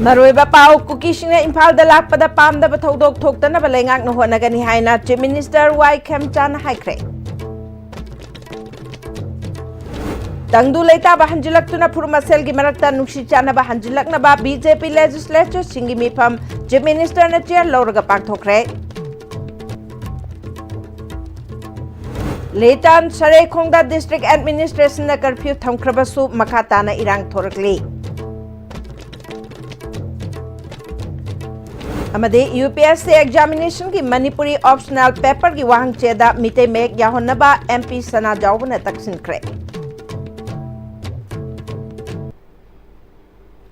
Maruiba pau kukisina impal da lakpada pam da bathodok thokta na balengak no honagani haina Chief Minister Y Khemchan haikre. Tangdu leita ba hanjilaktuna purmasel gi marakta nukshi chana ba hanjilakna ba BJP legislature singi mifam Chief Minister na chair lawraga pakthokre. Leitan Sarai Khongda District Administration na curfew thamkrabasu makata na irang thorakli. amade UPSC examination ki Manipuri optional paper ki wahang cheda mite mek yahonnaba MP sana jawbna taksin kre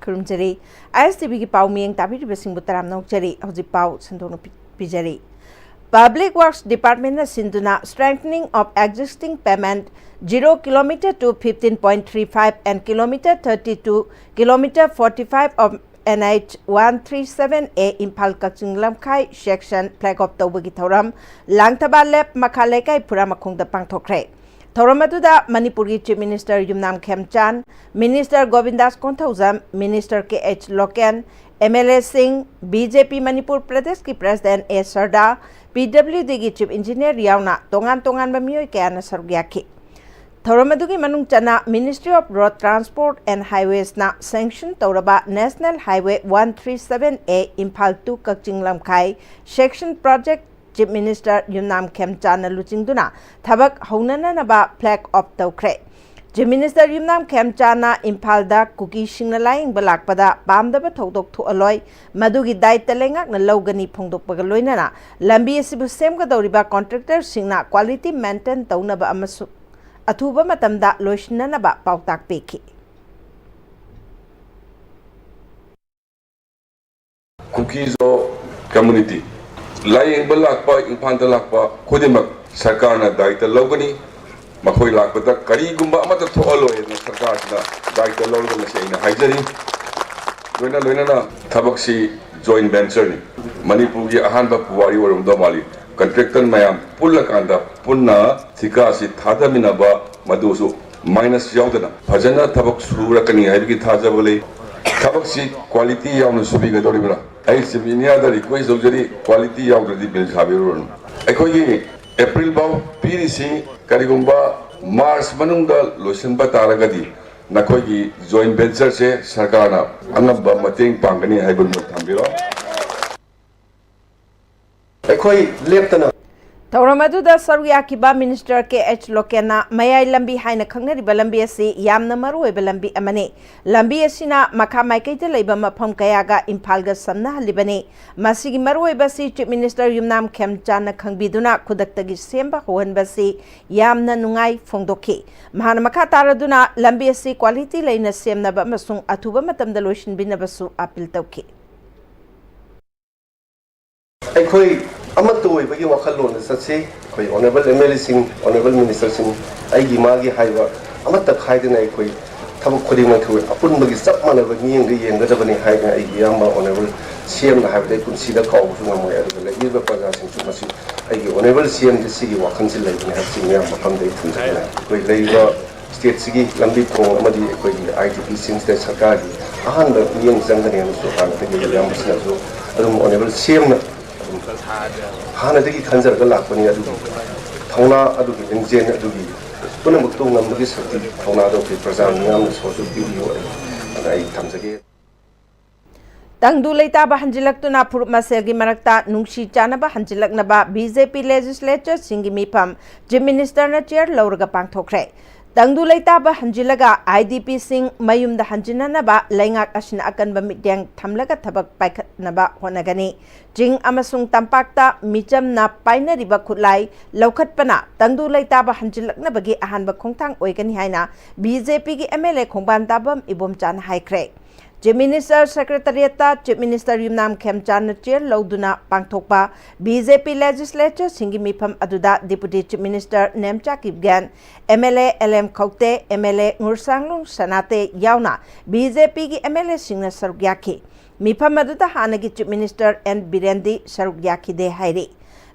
kurumjari ISTV ki pau mieng tabi besing butaram nokjari hoji pau sandono pijari Public Works Department na sinduna strengthening of existing payment 0 km to 15.35 and kilometer 32 kilometer 45 of NH 137A Impal Kaching Lamkai section flag of the Wigi Thoram Langtaba Lep Makalekai Puramakung the Pangtokre. Thoramatuda Manipuri Chief Minister Yumnam Khemchan, Minister Govindas Konthauzam, Minister KH Loken, MLA Singh, BJP Manipur Pradesh ki President A Sarda, PWD ki Chief Engineer Yauna, Tongan Bamioy Kayana Sargyaki. Thoramatugi Manung Chana Ministry of Road Transport and Highways na sanction Tauraba National Highway 137A Impal 2 Kaching Lamkai section project Chief Minister Yumnam Khemchan na luchingduna thabak haunana na ba flag of tawkre. Chief Minister Yumnam Khemchan na Impal da kuki singna laing balakpada pamdaba thodok thu aloi madugi daita lengak na lawgani phongdok pagaloina na lambi asibu semga doriba contractor singna quality maintain taunaba amasu Atuba matamda loishna na ba pautak peki. Cookies o community. Laying balakpa, impanta lakpa, kudimak, sarkar na daita logani, makoy lakpa kari gumba amata to alo na sarkar na daita logani na siya ina haijari. Loina na tabak si joint venture ni. Manipur ki ahan ba puwari warum do mali. Contractor mayam pulla kanda punna thika si thada minaba madusu minus yaudana bhajana tabak sura kani haibki thaja bole tabak si quality yauna subi ga doribra ai siminia da request dojari quality yaudadi bill sabiron ekoi gi april baw pdc karigumba march manungda lotion bataragadi nakoi gi joint venture se sarkana angaba mateng pangani haibun thambiro Thoramatuda Saryakiba Minister KH Lokena Mayai Lambi Haina Kangnariba Lambi asi Yamna Maruiba Lambi Amane Lambi asina Makha Maikaita Laiba Mafam Kayaga Impalga Samna Halibane Masigi Maruiba si Chief Minister Yumnam Khemchan na Khangbiduna Kudaktagi Semba Hohanba si Yamna Nungai Phongdoki Mahana Makha Taraduna Lambi asi quality laina semnaba amasung athuba matamda lotion binabasu appeal tawki Amatu bagi wakalon sasi koi honorable MLA sing honorable minister sing ai gimagi haiwa amata khaide nai koi thabuk khodi ma khu apun bagi sap mana bagi yeng ga jabani haiga ai yamba honorable CM na haide kun sida kaw su ngam ya ru le iba paja sing su masi ai honorable CM de sigi wakan sil lai ne ha sing ya makam dei thun sa koi leiba state sigi lambi thong amadi koi IDP sing state sarkar gi ahan da yeng jangani an su han te ge yam sina su adum honorable CM na Hana degi kanjar ga lakpani adu thona adu gi engine adu gi puna muktu ngam gi sakti thona do ki praja ngam so so video ai thamjage Tangdu leita ba hanjilaktuna phurma selgi marakta nungshi chana ba hanjilakna ba BJP legislature singi mifam Chief Minister na chair lawraga pangthokre Tangdu leita ba hanjilaga IDP sing mayum da hanjinana ba laingak asina akan ba midyang thamlaga thabak paikhatna ba honagani jing amasung tampakta micham na paina riba khutlai laukhatpana tangdu leita ba hanjilakna bagi ahan ba khongthang oigani haina BJP gi MLA khongban tabam ibom chan haikre Chief Minister Secretariat Chief Minister Yumnam Khemchan na chair lauduna pangthokpa BJP legislature singi mifam aduda Deputy Chief Minister Nemcha Kipgan MLA LM Khokte MLA Ngursanglung Sanate yauna BJP gi MLA singna sarugyaki mifam aduda hanagi Chief Minister N Birendi sarugyaki de hairi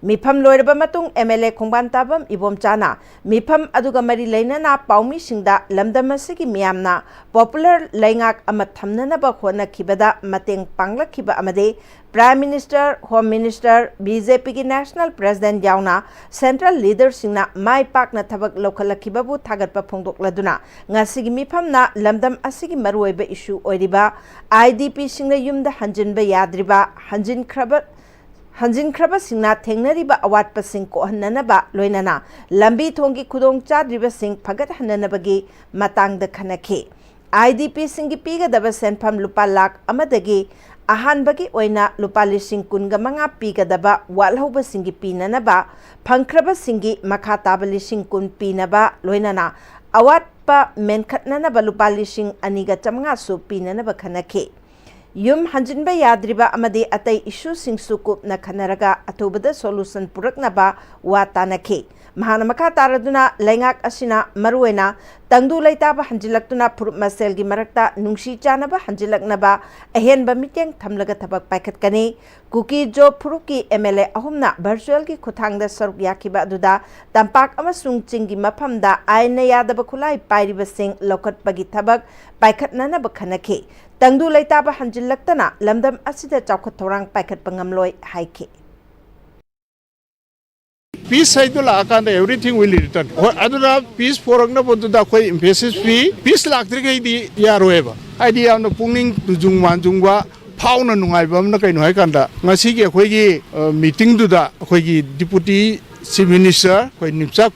Mifam loiraba matung MLA Khongban Tabam Ibomchana Mifam aduga mari leinana paumi singda lamdam asigi miyamna popular laingak ama thamnanaba honakibada mateng panglakiba amade Prime Minister, Home Minister, BJP ki National President yauna Central Leader singna mai pakna thabak lokalakibabu thagatpa phongdokladuna ngasigi mifamna lamdam asigi maruoiba issue oiriba IDP singna yumda hanjinba yadriba hanjin kraba singna thengnariba awatpa sing ko hannanaba loinana lambi thongi khudong chadriba sing phagat hannanabagi matangda khanakhe IDP singi piga daba senpham lupa lakh amadagi ahanbagi oina lupa lising kunga manga piga daba walhoba singi pinanaba phangkraba singi makha taba lising kun pinaba loinana awatpa menkhatnanaba lupa lising aniga chamanga su pinanaba khanakhe Yum hanjinba yadriba amadi atai issue sing sukup na khanaraga atubada solution puraknaba watanakhe mahana makha taraduna laingak asina maruena tangdu laitaba hanjilaktuna purup maselgi marakta nungsi chanaba hanjilaknaba ahenba miteng thamlaga thabak paikhatkani kuki jo puruki MLA ahumna virtual ki khuthangda saruk yakiba aduda tampak amasung chingi maphamda aina yadaba khulai pairiba sing lokatpagi thabak paikhatnana bakhanakhe tangdu laitaba hanjilaktana lamdam asida chawkhat thorang paikhat pangamloi haike Peace side to Lakanda, everything will return. Aduna peace for Agnapoda Pm-Istv, peace Lakri di Yaroeva. Idea on the Punging to Jungwan Jungwa, Pauna Nungabam Nakainakanda. Nasiki Hogi meeting to the Hogi Deputy Chief Minister, when Nipsap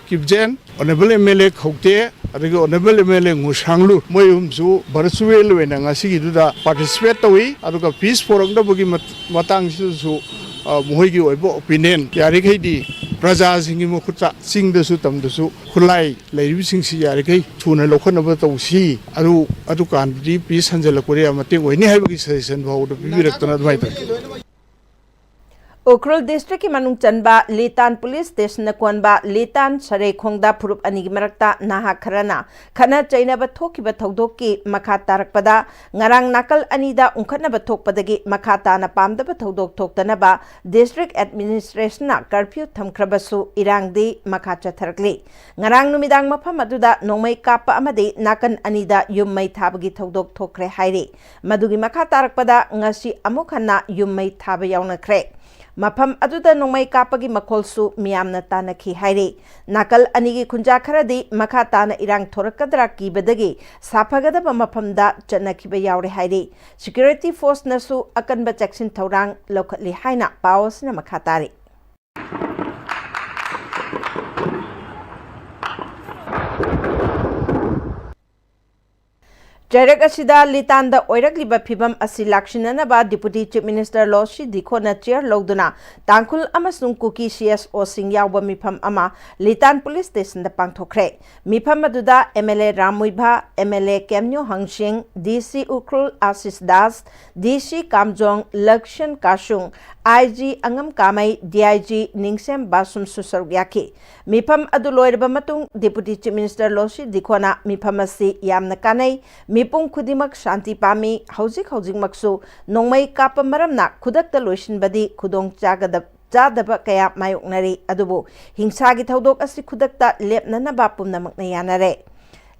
Kibjen, Honorable MLA Hokte, Honorable MLA Mushanglu, Moyumsu, Barasuel, and Nasiki to the participate away, Aduka peace for Agnapogi Matang Su. Muhigi oibo opinion yari di praja singi mukhuta sing dasu tam dasu khulai leiri sing si yari kai thuna lokhana ba tawsi adu kan di peace hanjala korea mate oini haibagi suggestion bau do bibiraktana dmai ta Ukrul District ki manung chanba Litan Police Station na kwanba Litan Sare Khongda Purup Anigi Marakta Naha Kharana Khana Chaina ba thokiba thodok ki makha tarakpada ngarang nakal anida ungkhatna ba thokpadagi makha ta na pamda ba thodok thoktana ba District Administration na curfew thamkhrabasu irangdi makha chatharakli ngarang numidang mafam aduda nongmai kapa amade nakan anida yummai thabagi thodok thokre haire madugi makha tarakpada ngasi amukhanna yummai thaba yawnakre Mapam aduda nongmai kapagi makolsu miyamna tanakhi haire nakal anigi khunja kharadi makha tana irang thorakadra kibadagi saphagadaba mapamda chanakhiba yaure haire security force nasu akanba jackson thorang lokhatli haina pawsna makha tari Jarak asida litanda oirakliba phibam asi lakshinanaba Deputy Chief Minister Loshi Dikhona chair loduna tangkul amasung kuki CSO sing yawba mifam ama Litan Police Station da pangthokre mifam aduda MLA Ramuibha MLA Kemnyo Hangsing DC Ukrul Asis Das DC Kamjong Lakshan Kashung IG Angam Kamai DIG Ningsem Basum Susaryaki mifam adu loirba matung Deputy Chief Minister Loshi Dikhona mifam asi yamna kanai Mipung Kudimak Shanti Pami, Hauzik Maksu, Nongmai Kapa Maramna, Kudak the Lucian Badi, Kudong Jadaba Kaya Mayoknari, Adubu, Hingsagi Taudok Asi Kudakta, Lepnana Bapum Namaknayanare.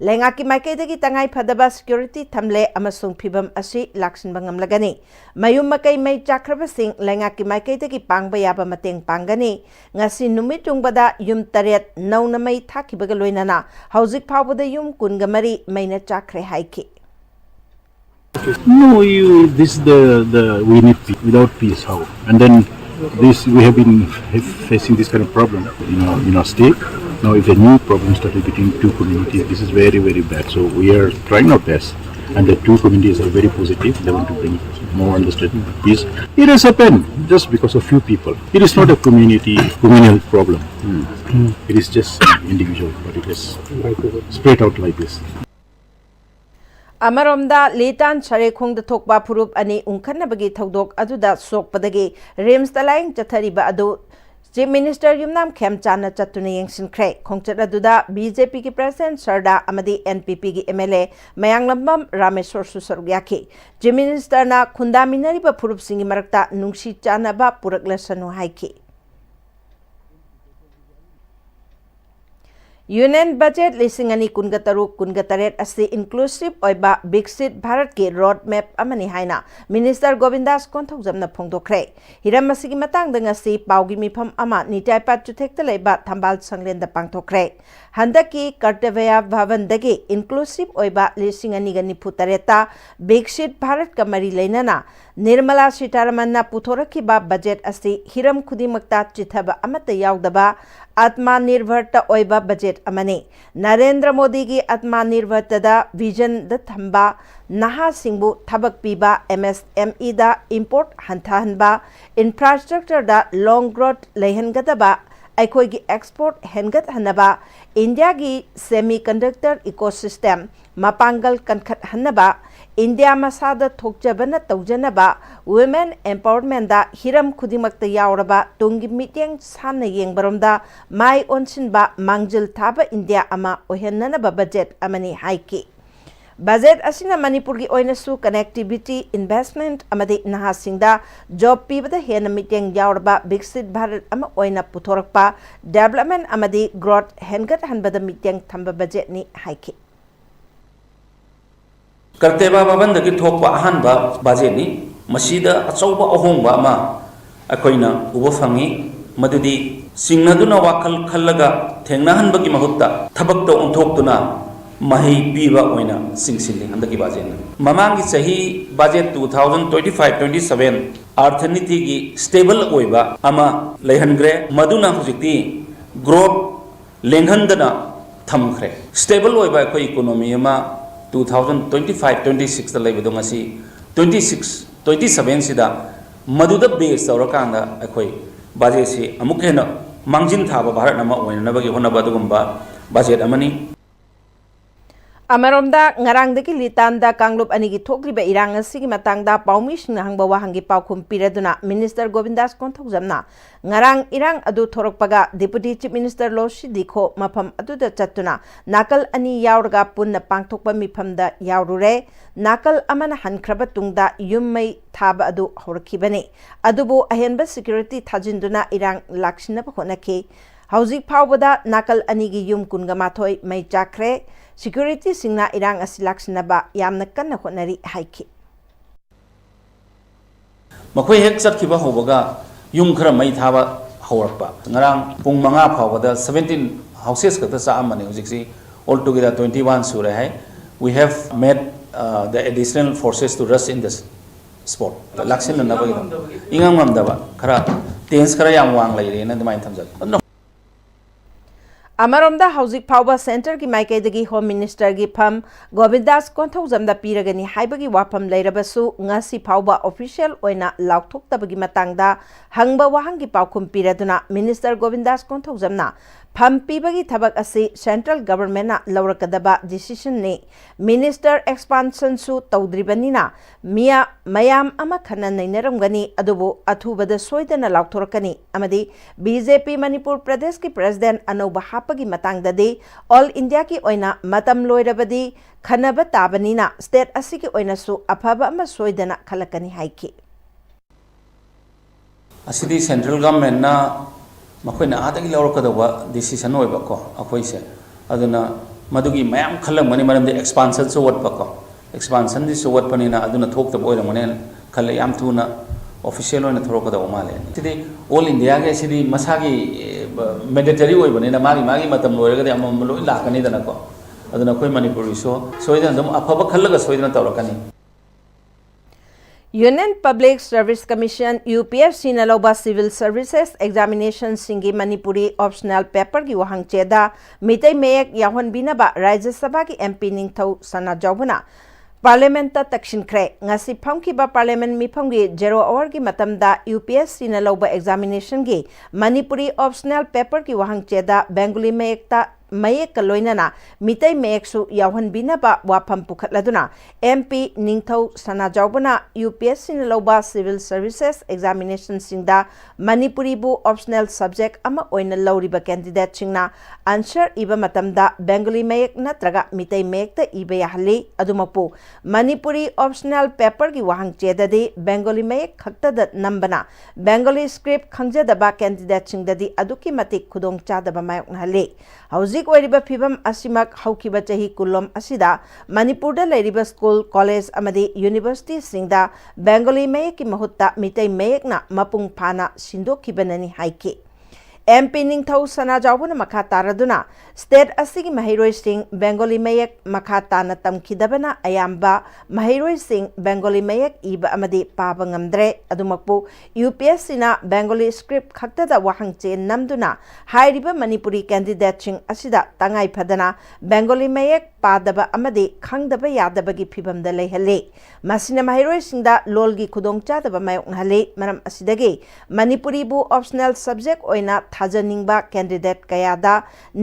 Lengaki Maiketagi Tangai Padaba Security Tamle Amasung Pibam Asi, Laksin Bangam Lagani. Mayum Makai May Chakraba Sing, Lengaki Maiketagi Pangbayaba Mateng Pangani, Ngasi Numitung Bada, Yum Taret, Nauna May Taki Bagaloinana, Hauzik Pawada Yum Kungamari, Mayna Chakre Haiki. No, this is the we need peace. Without peace, how? And then this we have been facing this kind of problem in our state. Now, if a new problem started between two communities, this is very, very bad. So we are trying our best, and the two communities are very positive. They want to bring more understanding, peace. It has happened just because of few people. It is not a communal problem. It is just individual, but it is spread out like this. Amaromda Litan Sare Khongda Thokba Purup ani Unkhanabagi Thodok aduda sokpadagi Rims Talang Chathariba adu Chief Minister Yumnam Khemchana Chatuna Yengsinkre Khongchat aduda BJP ki President Sarda amadi NPP ki MLA Mayanglambam Rameshwar Susaryaki Chief Minister na Khundaminariba Purup Singi Marakta Nungsi Chanaba Puraklasanu Haiki union budget लिसिंग अनि कुनगा तरुक कुनगा तरेट असी inclusive ओइबा Viksit Bharat के road map अमनी हाइना minister Govindas कोंथौजमना फोंदोखरे हिरम मसिगी मतंग दंगसी पाउगी मिफम अमा निटाइपा चुथेक्त लेबा थंबाल संगलेंद पांगथोखरे हंदकी कर्तव्य भवन दगे इंक्लूसिव ओइबा लिसिंग अनि गनि फुतरेता विकसित भारत का मरी लेनना निर्मला सीतारमन पुथोरखिबा बजेट असी हिरम खुदिमक्ता चिथबा अमत यावदबा आत्मनिर्भरता ओइबा बजेट अमने नरेंद्र मोदी की आत्मनिर्भरता विजन द थंबा नहा सिंबु थबक पीबा MSME दा इंपोर्ट हंथाहनबा इंफ्रास्ट्रक्चर दा लॉन्ग ग्रोथ लेहनगदबा अखोई एक्सपोर्ट हेनगत हनबा इंडिया की सेमीकंडक्टर इकोसिस्टम मपांगल कनखत हनबा इंडिया मसाद थोकजबन तौजनबा वुमेन एम्पावरमेंट दा हिरम खुदिमक्ता यावरबा तुंगी मिटिंग सामने येंबरमदा माई ओनसिनबा मांगजिल थाबा इंडिया अमा ओहेननबा बजेट अमनी हाइकी बजेट असिना मणिपुर की ओइनसु कनेक्टिविटी इन्वेस्टमेंट अमदि नहासिंगदा जॉब पीबदा हेन मिटिंग यावरबा विकसित भारत अमा ओइना पुथोरकपा डेवलपमेंट अमदि ग्रोथ हेनगत हनबदा मिटिंग थंबा बजेट नि हाइकी कर्तव्य भवन दगी थोप अहनबा बजेटनी मसीदा अचौबा अहोंबा अमा अखोइना उबा फंगी मदुदी सिंगनदुना वाखल खल्लगा थेंगनाहनबगी महुत्ता थबक्तो ओंथोक्तुना मही पीबा ओइना सिंगसिली हंदकी बजेटना ममांगी सही बजेट 2025-27 अर्थनीति की स्टेबल ओइबा अमा लेहनग्रे मदुना हुजिक्ति ग्रोथ लेंहनदना थमख्रे स्टेबल ओइबा अखोइ इकोनॉमी अमा 2025-26 लेबदो ngasi 26-27 सिदा मदुदा बेस तौरकांदा अखोइ बजेट से अमुक हेन मांगजिन थाबा भारत नमा ओइनबगी होनबा दुगुंबा budget अमनी अमरोमदा ngarangdagi litanda kanglub anigi thokliba irang asigi matangda paumishna hangba wahangi paukhum piraduna minister govindas konthokjamna ngarang irang adu thorokpaga deputy chief minister loshi dikho mafam aduda chattuna nakal ani yaurga punna pangthokpa mifamda yaurure nakal amana hankraba tungda yummai thaba adu horkhibane adubu ahenba security thajinduna irang lakshinaba honake hauzik phawbada nakal anigi yum kunga mathoi mai chakre security singna irang asilaksinaba yamna kanna honari haiki मखोई हेक चटखिबा होबगा yum खरा मई थाबा हौरकपा ngarang pung manga phawada 17 houses kata sa amane hojiksi all together 21 sure hai we have made the additional forces to rush in this sport laksin na bagi ingam ngam daba khara tense khara yam wang lai re na dumai thamjak अमरोमदा हौजिक फाउबा centre की माइकैदगी home minister की फम गोविंदास कोंथौजमदा पीरगनी हाइबगी वाफम लेरबसु ngasi फाउबा ऑफिशियल ओइना लाउथोक्तबगी मतंगदा हंगबा वाहंगी पाउखुम पीरदुना मिनिस्टर गोविंदास कोंथौजमना फम पीबगी थबक असी सेंट्रल गवर्नमेंटना लौरकदबा डिसीजन ने मिनिस्टर एक्सपांशन सु तौद्रिबनिना मिया मयाम अमा खना नैनरमगनी अदुबो अथुबदा सोइदना लाउथोरकनी अमदी बीजेपी मणिपुर प्रदेश की प्रेसिडेंट अनौबा हापगी मतंगददी ऑल इंडिया की ओइना मतम लोइरबदी खनबा ताबनीना स्टेट असी की ओइना सु अफबा अमा सोइदना खलकनी हाइकी असिदी सेंट्रल गवर्नमेंट ना मखोइना आदगी लौरकदबा डिसीजन ओइबको अखोइसे अदुना मदुगी मयाम खलमनी मरमदे एक्सपांशन सो वटपको एक्सपांशन दि सो वटपनिना अदुना थोक्तब ओइरमने खल याम थुना ऑफिशियल ओइना थोरकदबा माले सिदी ऑल इंडिया के सिदी मसागी मैंडेटरी ओइबनिना मागी मागी मतम लोइरगदे अमम लोइ लाकनी दनको अदुना कोइ मणिपुरी सो सोइदन दम अफबा खलगा सोइदन तौरकनी union public service commission UPSC नलौबा सिविल सर्विसेज एग्जामिनेशन सिंगी मणिपुरी ऑप्शनल पेपर की वहांग चेदा मितै मेयक याहनबिनबा राज्य सभा की MP Ningthou Sana जौबना parliament तक्षिनख्रे ngasi famkiba parliament mifamgi 0 hour की मतमदा UPSC नलौबा एग्जामिनेशन की मणिपुरी ऑप्शनल पेपर की वहांग चेदा बेंगोली मेयकता मयेक लोइनना मितै मेयकसु याहनबिनबा वाफम पुखतलदुना MP निंगथौ सना जौबना UPSC नलौबा सिविल सर्विसेज एग्जामिनेशन सिंगदा मणिपुरी बु ऑप्शनल सब्जेक्ट अमा ओइना लौरिबा कैंडिडेट सिंगना आंसर इबा मतमदा बेंगोली मेयक नत्रगा मितै मेयकता इबा याहली अदुमपु मणिपुरी ऑप्शनल पेपर की वहांग चेददी बेंगोली मेयक खक्तद नंबना बेंगोली स्क्रिप्ट खंगजदबा कैंडिडेट सिंगददी अदुकी मतिक खुदोंग चादबा मायoknहले हौजिक ꯍꯧꯖꯤꯛ ꯑꯣꯏꯔꯤꯕ ꯐꯤꯚꯝ ꯑꯁꯤꯃꯛ ꯍꯧꯈꯤꯕ ꯆꯍꯤ ꯀꯨꯟꯂꯣꯝ ꯑꯁꯤꯗ ꯃꯅꯤꯄꯨꯔꯗ ꯂꯩꯔꯤꯕ ꯁ꯭ꯀꯨꯜ ꯀꯣꯂꯦꯖ ꯑꯃꯗꯤ ꯌꯨꯅꯤꯚꯔꯁꯤꯇꯤꯁꯤꯡꯗ ꯕꯦꯡꯒꯣꯂꯤ ꯃꯌꯦꯛꯀꯤ ꯃꯍꯨꯠꯇ ꯃꯤꯇꯩ ꯃꯌꯦꯛꯅ ꯃꯄꯨꯡ ꯐꯥꯅ ꯁꯤꯟꯗꯣꯛꯈꯤꯕꯅꯅꯤ ꯍꯥꯏꯈꯤ MP ꯅꯤꯡꯊꯧ ꯁꯅꯥꯖꯥꯎꯕꯅ ꯃꯈꯥ ꯇꯥꯔꯗꯨꯅ ꯁ꯭ꯇꯦꯠ ꯑꯁꯤꯒꯤ ꯃꯍꯩꯔꯣꯏꯁꯤꯡ ꯕꯦꯡꯒꯣꯂꯤ ꯃꯌꯦꯛ ꯃꯈꯥ ꯇꯥꯅ ꯇꯝꯈꯤꯗꯕꯅ ꯑꯌꯥꯝꯕ ꯃꯍꯩꯔꯣꯏꯁꯤꯡ ꯕꯦꯡꯒꯣꯂꯤ ꯃꯌꯦꯛ ꯏꯕ ꯑꯃꯗꯤ ꯄꯥꯕ ꯉꯝꯗ꯭ꯔꯦ ꯑꯗꯨꯃꯛꯄꯨ UPSCꯅ ꯕꯦꯡꯒꯣꯂꯤ ꯁ꯭ꯀ꯭ꯔꯤꯞ ꯈꯛꯇꯗ ꯋꯥꯍꯪꯆꯦ ꯅꯝꯗꯨꯅ ꯍꯥꯏꯔꯤꯕ ꯃꯅꯤꯄꯨꯔꯤ ꯀꯦꯟꯗꯤꯗꯦꯠꯁꯤꯡ ꯑꯁꯤꯗ ꯇꯉꯥꯏ ꯐꯗꯅ ꯕꯦꯡꯒꯣꯂꯤ ꯃꯌꯦꯛ ꯄꯥꯗꯕ ꯑꯃꯗꯤ ꯈꯪꯗꯕ ꯌꯥꯗꯕꯒꯤ ꯐꯤꯚꯝꯗ ꯂꯩꯍꯜꯂꯤ ꯃꯁꯤꯅ ꯃꯍꯩꯔꯣꯏꯁꯤꯡꯗ ꯂꯣꯜꯒꯤ ꯈꯨꯗꯣꯡꯆꯥꯗꯕ ꯃꯥꯌꯣꯛꯅꯍꯜꯂꯤ ꯃꯔꯝ ꯑꯁꯤꯗꯒꯤ ꯃꯅꯤꯄꯨꯔꯤꯕꯨ ꯑꯣꯞꯁꯅꯦꯜ ꯁꯕꯖꯦꯛ ꯑꯣꯏꯅ थाजनिंबा कैंडिडेट कयादा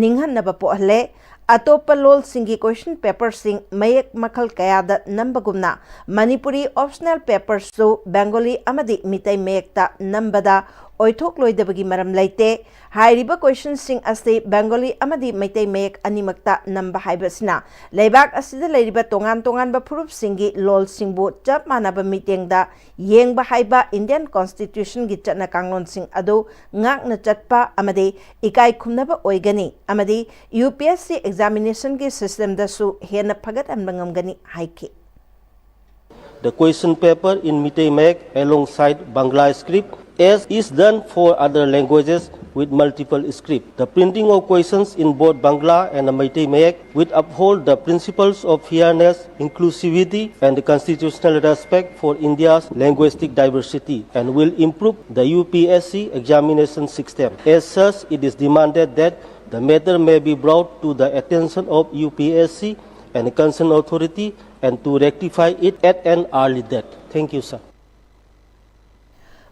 निंगहन्नबा पोहले अतोप्पा लोलसिंगी क्वेश्चन पेपर्सिंग मयेक मखल कयादा नंबगुमना मणिपुरी ऑप्शनल पेपर्सु बेंगोली अमदी मितै मयेकता नंबदा ओइथोकलोइदबगी मरम लैते हाइरिबा क्वेश्चन सिंग असे बेंगोली अमदी मितै मयेक अनिमक्ता नंबा हाइबसिना लेबाक असिदा लैरिबा तोंगान तोंगानबा फुरुप सिंगी लोल सिंगबु चप मानबा मीटिंगदा येंगबा हाइबा इंडियन कॉन्स्टिट्यूशन गी चटना कांगलोन सिंग अदु ngakna chatpa amade ikai khumnaba oigani amade UPSC examination ki system da su hena phagat anbangamgani haiki the question paper in Meitei Mayek alongside Bangla script as is done for other languages with multiple script. The printing of questions in both Bangla and Meitei Mayek will uphold the principles of fairness, inclusivity and constitutional respect for India's linguistic diversity and will improve the UPSC examination system. As such, it is demanded that the matter may be brought to the attention of UPSC and concerned authority and to rectify it at an early date. Thank you, sir.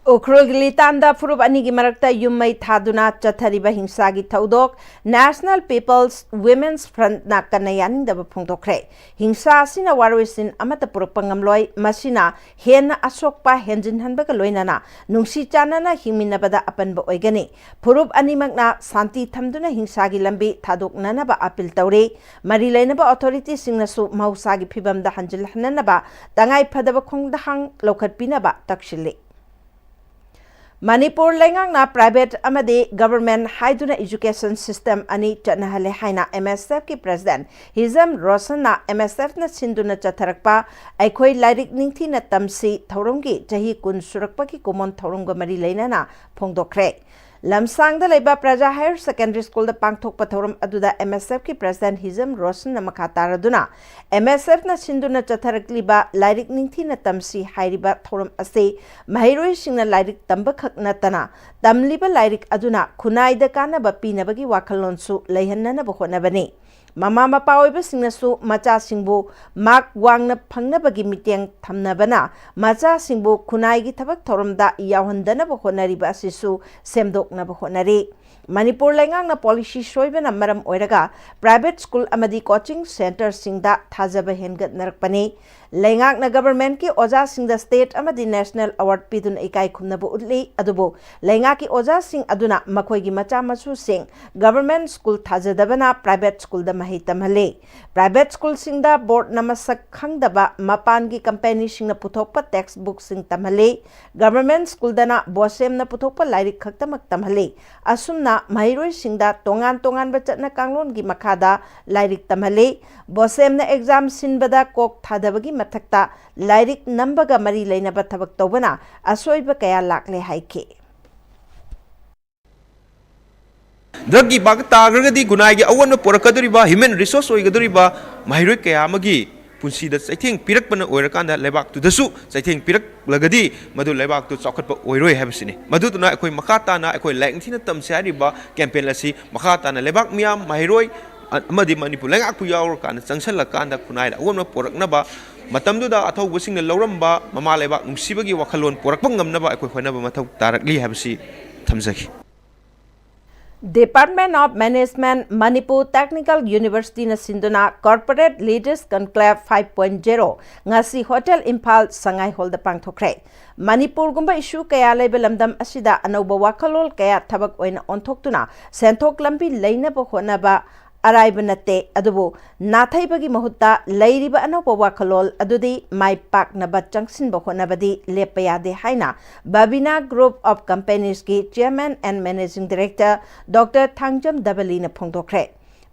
Ukhrul तांदा फुरुब अनिगी मरक्ता युम्मई थादुना चथरिबा हिंसागी थौदोक national people's women's front ना कन्ना यानिंगदबा फोंदोखरे हिंसा सिना वारोइसिन अमत पुरपंगमलोय मसिना हेना असोकपा हेंजिनहनबगा लोइनाना नुंसी चानना हिंमिनबदा अपनबा ओइगनी फुरुब अनिमगना शांति थमदुना हिंसागी लंबी थादोकननबा अपील तौरे मरी लैनबा authority सिंगनसु महौसागी फिबमदा हंजिलहननबा तंगाई फदबा खोंगदहांग लौखटपिनबा तक्सिले Manipur lengangna private amade government haiduna education system ani chanahale haina MSF ki president Hizam Roshan na MSF na sinduna chatharakpa aikhoi lairik ningthi na tamsi thoronggi chahi kun surakpa ki common thorongga mari leinana phongdokre lamsang da leiba praja higher secondary school da pangthokpa thorom aduda MSF ki president Hizam Roshan na makha taraduna MSF na sinduna chatharakliba lairik ningthi na tamsi hairiba thorom ase mahairoi singna lairik tamba khak natana tamliba lairik aduna khunai da kana ba pinabagi wakhalonsu leihannana ba honabani mama mapa oiba singnasu macha singbu mak wangna phangnabagi miteng thamnabana macha singbu khunai gi thabak thoromda yawhandana ba honariba asisu semdokna ba honari Manipur lengangna policy soibana maram oiraga private school amadi coaching center singda thajaba hengat narakpani lengangna government ki oja singda state amadi national award pidun ikai khumnabu utli adubu lenga ki oja sing aduna makhoi gi macha machu sing government school thajadabana private school da mahi tamhale private school singda board namasak khangdaba mapan gi company singna puthokpa textbook sing tamhale government school dana bosem na puthokpa lairik khaktamak tamhale asumna mahiroi singda tongan tongan ba chatna kanglon gi makhada lairik tamhale bosem na exam sinbada kok thadabagi mathakta lairik nambaga mari leinaba thabak tawbana asoiba kaya lakle haike Dragi bag tagragadi gunai awan porakaduriba human resource oigaduriba mahiroi kaya magi punsi da saithing pirak pana oirakanda lebak tu dasu saithing pirak lagadi madu lebak tu chokhatpa oiroi habsini madu tuna ekoi makata na ekoi lengthina tamse ariba campaign lasi makata na lebak miam mahiroi amadi manipur lengak pu yaur kan changsala kanda kunai awan poraknaba matamduda athawbusingna lawramba mama lebak nungsibagi wakhalon porakpa ngamnaba ekoi khonaba mathaw tarakli habsi thamjaki Department of Management Manipur Technical University na sinduna Corporate Leaders Conclave 5.0 ngasi Hotel Imphal Sangai Hall da pangthokre Manipur gumba issue kaya laiba lamdam asida anauba wakhalol kaya thabak oina onthokuna senthok lambi leinaba honaba araiba nate adubu nathai mahutta lairiba anauba wakhalol adudi mai paknaba changsinba honabadi lepayade haina Babina Group of Companies ki Chairman and Managing Director Dr. Thangjam Dabali na phongdokre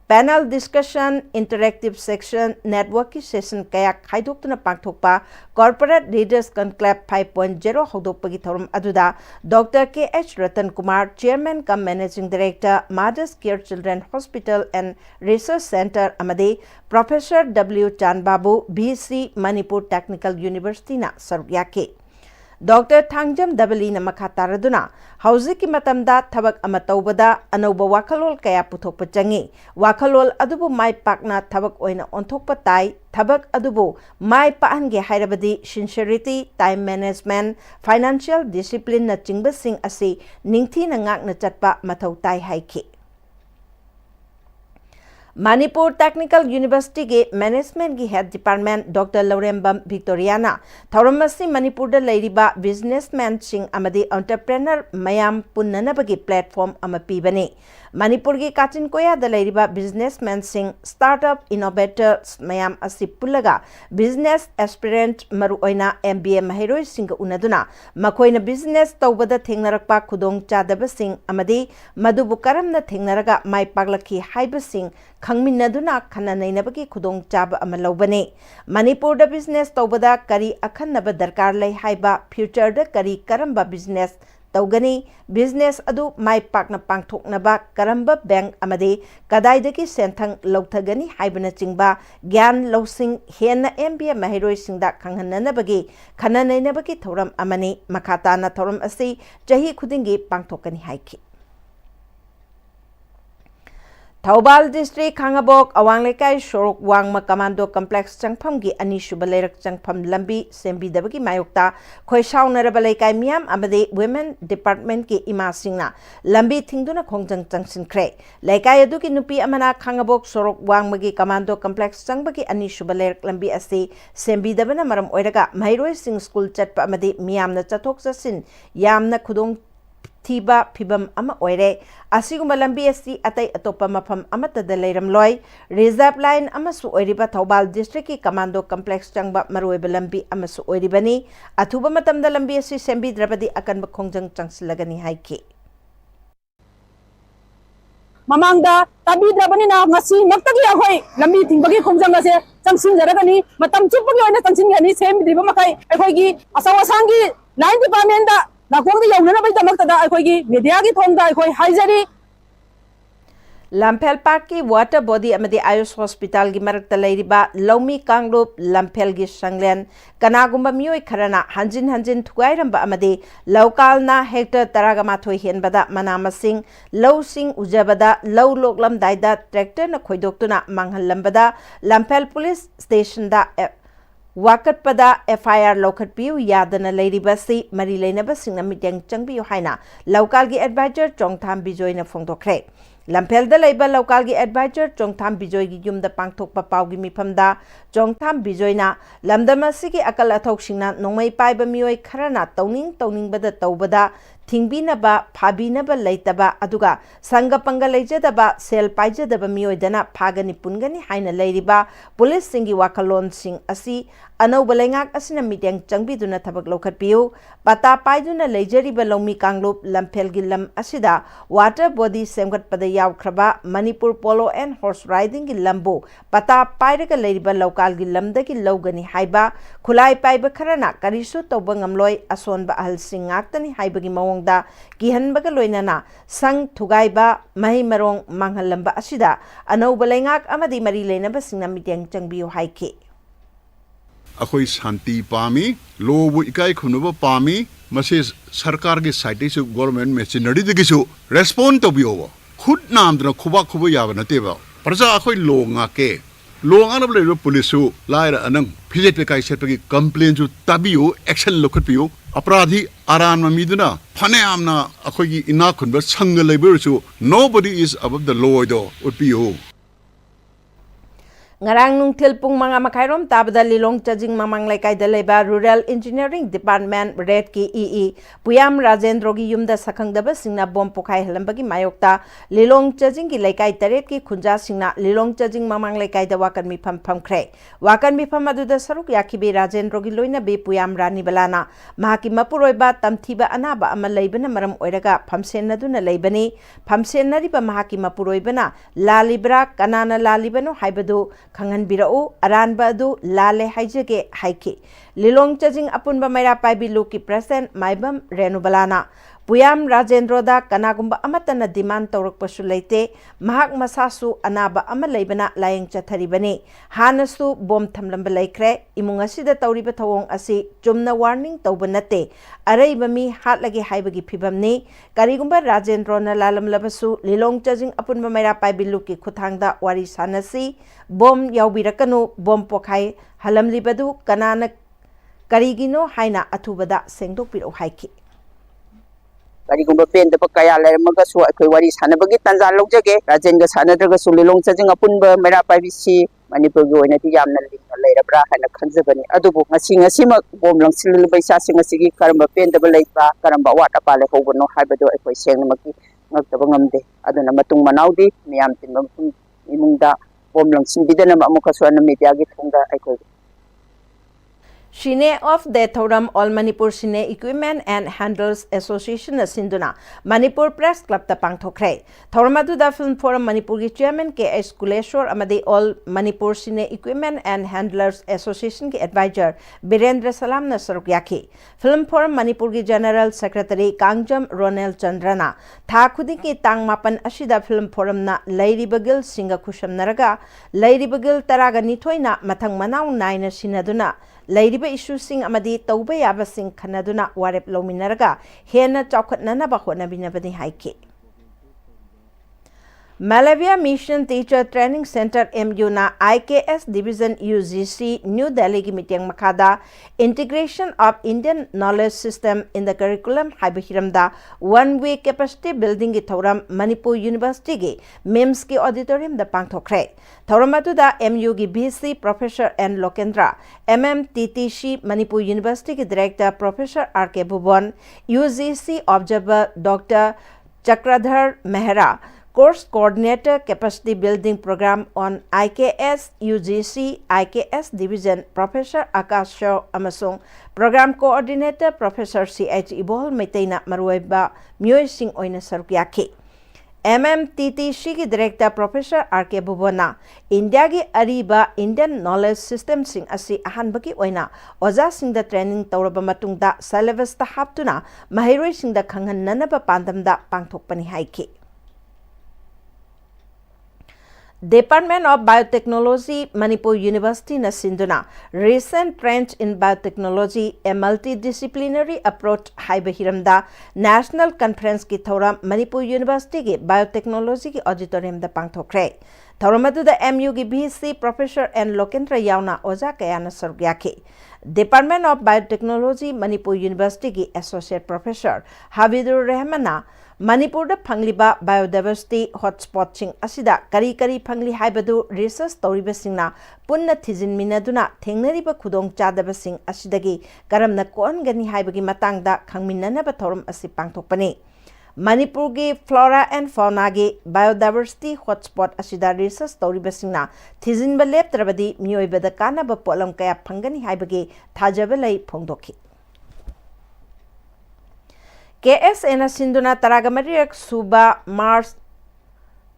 panel discussion, interactive section, networking session kaya khaidokna pangthokpa corporate leaders conclave 5.0 hodokpagi thorum aduda Dr. K.H. Ratan Kumar, Chairman cum Managing Director, Mothers Care Children Hospital and Research Center amadi Professor W. Chan Babu, BC Manipur Technical University na sarukyake. Dr. Thangjam Dabali na makataraduna, hauziki matamda thabak amatawbada anauba wakalol kaya puthokpa changi. Wakalol adubu mai pakna thabak oina onthokpa tai, thabak adubu mai paange hairabadi sincerity, time management, financial discipline na chingbasing asi ningthi na ngak na chatpa mathau tai haiki. Manipur Technical University के Management की Head Department Dr. Laurembam Victoriana Thauramasi Manipur da leiriba businessman sing amadi entrepreneur mayam punnanabagi platform ama pibani Manipur की Kachin Koya da leiriba businessman sing startup innovators mayam asi pullaga business aspirant maru oina MBA mahiroi sing unaduna makoina business tawbada thengnarakpa khudong chadaba sing amadi madubu karamna thengnaraga mai paglaki haiba sing khangminnaduna khana nainabagi khudong chaba ama lobane Manipur da business tawbada kari akhanaba darkar lai haiba future da kari karamba business tawgani business adu mai pakna pangthoknaba karamba bank amade kadaidagi senthang lauthagani haibana chingba gyan losing hena MBA mahiroi singda khanghananabagi khana nainabagi thoram amani makhata na thoram asi jahi khudingi pangthokani haiki Thaubal District Khangabok Awanglekai Shorok Wangma Commando Complex Changpham gi ani suba leirak changpham lambi sembi dabagi mayokta khoi saunaraba leikai miam amade Women Department ki ima singna lambi thingduna khongjang changsinkhre leikai adu ki nupi amana Khangabok Shorok Wangma gi Commando Complex changbagi ani suba leirak lambi ase sembi dabana maram oiraga mairoi sing school chatpa amade miamna chathok chasin yamna khudong Tiba Pibam ama oire asigumba lambi asi atai atopa mafam amata da leiram loi reserve line amasu oiriba Thaubal district ki commando complex changba maroiba lambi amasu oiribani athuba matamda lambi asi sembi drabadi akanba khongjang changsilagani haiki mamangda tabi drabani na ngasi maktagi ahoi lambi tingbagi khongjang ase changsin jaragani matam chupagi oina changsin gani sembi driba makai ekhoigi asawasangi line department da Lampel Park ki water body amadi Ayush Hospital gi marakta leiriba Lomi Kangrup Lampel gi Sanglen kanagumba mioi kharana hanjin thugairamba amadi local na hector taragama thoi henbada manamasing low sing ujabada low loklam daida tractor na khoidoktuna manghalambada Lampel police station da Wakat pada FIR lokat piu yadana leiri basi mari leina basing na mityang changbiu haina local gi advisor Chongtham Bijoy na phongdokre Lampel da leiba local gi advisor Chongtham Bijoy gi yumda pangthokpa pau gi mifamda Chongtham Bijoy na lamdamasi gi akal athok singna nongmai paiba mioi kharana tawning bada tawbada Thingbinaba, Phabinaba Laitaba, Aduga, Sangapanga Lejadaba, Sel Paijadaba Mioidana, Pagani Pungani, Haina Ladiba, Police Singi Wakalon Sing Asi, Ano Balangak Asina Mityang Changbiduna Tabak Lokat Piu, Bata Paiduna Lejariba Lomi Kanglup, Lampel Gilam Asida, Water Body Semgat Padayaw Kraba, Manipur Polo and Horse Riding Gilambo, Bata Pairaga Ladiba Local Gilamda Gilogani Haiba, Kulai Paiba Karana, Karisu Tobangamloy, Ason Ba Al Singaktani Haibagi Mawang da gihanbaga loinana sang thugaiba mahi marong manghalamba asida anau balengak amadi mari leinaba singna mityang changbiu haike akhoi shanti pami lobu ikai khunuba pami mase sarkar ge site se government machinery de gisu respond to bio khud nam dra khuba yaba nate ba praja akhoi longa ke longa na le police su laira anang phijet kai set gi complaint ju tabiu action lokhatbiu अपराधी आरान ममीदुना फने आमना अखोगी इना खुनबा संग लेबरसु nobody is above the law do utpiu Ngarang nungthil pung mga makairom tabda lilong chajing mamang laikai daleba Rural Engineering Department Red ki EE Puyam Rajendro gi yumda sakhangdaba singna bom pokai helambagi mayokta lilong chajing ki laikai taret ki khunja singna lilong chajing mamang laikai da wakan mi pham khre wakan mi pham aduda saruk yakibe Rajendro gi loina be Puyam Rani balana mahaki mapuroiba tamthiba anaba ama leibana maram oiraga phamsen naduna leibani phamsen nariba mahaki mapuroibana lalibra kanana lalibano haibadu Kangan birau aranba adu lale haijage haiki lilong chajing apunba maira paibi luki present maibam renubalana Puyam Rajendro da kanagumba amatana demand tawrak pasu leite mahak masasu anaba ama leibana layeng chatharibani hanasu bom thamlamba laikre imung asida tawriba thawong asi chumna warning tawba nate araiba mi hatlagi haibagi phibamni karigumba Rajendro na lalam labasu lilong chajing apunba maira paibi luki khuthangda wari sanasi bom yaubirakanu bom pokhai halamlibadu kanana karigino haina athubada sengdokpiro haiki Karigumba pen the Pakaya Lamaga so Wari Sanabagi Tanza Lojage, Rajenga Sanadraga Sulilong Sajing Apunba, Mera Pavisi, Manipur Goinati Yamna Later Bra and a Kanzabani, Adubu, a singer Sima, Bomlang Sil by Sassing a Sigi, Karamba pen the Balaka, Karamba Wata Pale Hobo, no Hybado, if I say Namaki, not the Bangamde, Adana Matung Manaudi, Miam Imunda, Bomlang Simbidana Mokaswana Mediagi Tunga, I could. Shine of the Thoram All Manipur Shine Equipment and Handlers Association Sinduna Manipur Press Club the Pangthokre Thoramadu da Film Forum Manipur ki Chairman K.S. Kuleshwar amadi All Manipur Shine Equipment and Handlers Association ki Advisor Birendra Salam na sarukyaki Film Forum Manipur ki General Secretary Kangjam Ronel Chandrana tha khudi ki tang mapan ashida Film Forum na Lairi Bagil Singa Khusham Naraga Lairi Bagil Taraga Nithoina Mathang Manau Naina Sinaduna Lairiba issue sing amadi tauba yaba sing kanaduna warep lominaraga hena chawkhatnana ba honabinabani haiki Malavia Mission Teacher Training Center MU na IKS Division UGC New Delhi ki meeting makada integration of Indian knowledge system in the curriculum haibahiramda one way capacity building ki thoram Manipur University ki MEMS ki auditorium da pangthokre thoramatu da MU ki BC Professor N Lokendra MMTTC Manipur University ki Director Professor RK Bhuban UGC Observer Dr. Chakradhar Mehra Course Coordinator Capacity Building Program on IKS UGC IKS Division Professor Akash Shaw Amasung Program Coordinator Professor C.H. Ibol Meitaina Marueba Myoy Singh Oina Sarukyaki MMTTC ki Director Professor R.K. Bhubana India ki Ariba Indian Knowledge System Sing asi ahanbaki oina Oza Singh da training tawraba matungda syllabus ta haptuna mahiroi Singh da khanghananaba pandamda pangthokpani haiki Department of Biotechnology Manipur University na sinduna recent trend in biotechnology a multidisciplinary approach haibahiramda National Conference ki thoram Manipur University ki biotechnology ki auditorium da pangthokre thoramadu da MU ki BC Professor N Lokendra yauna oja kayana sargyaki Department of Biotechnology Manipur University ki Associate Professor Habidur Rahmana Manipur da phangliba biodiversity hotspot sing asida kari phangli haibadu research tawriba singna punna thijin minaduna thengnariba khudong chadaba sing asidagi karamna kongani haibagi matangda khangminnana ba thorum asi pangthokpani Manipur gi flora and fauna gi biodiversity hotspot asida research tawriba singna thijin ba leptrabadi mioiba da kana ba polam kaya phangani haibagi thajaba lai phongdokhi KSN Sinduna Taragamariak Suba Mars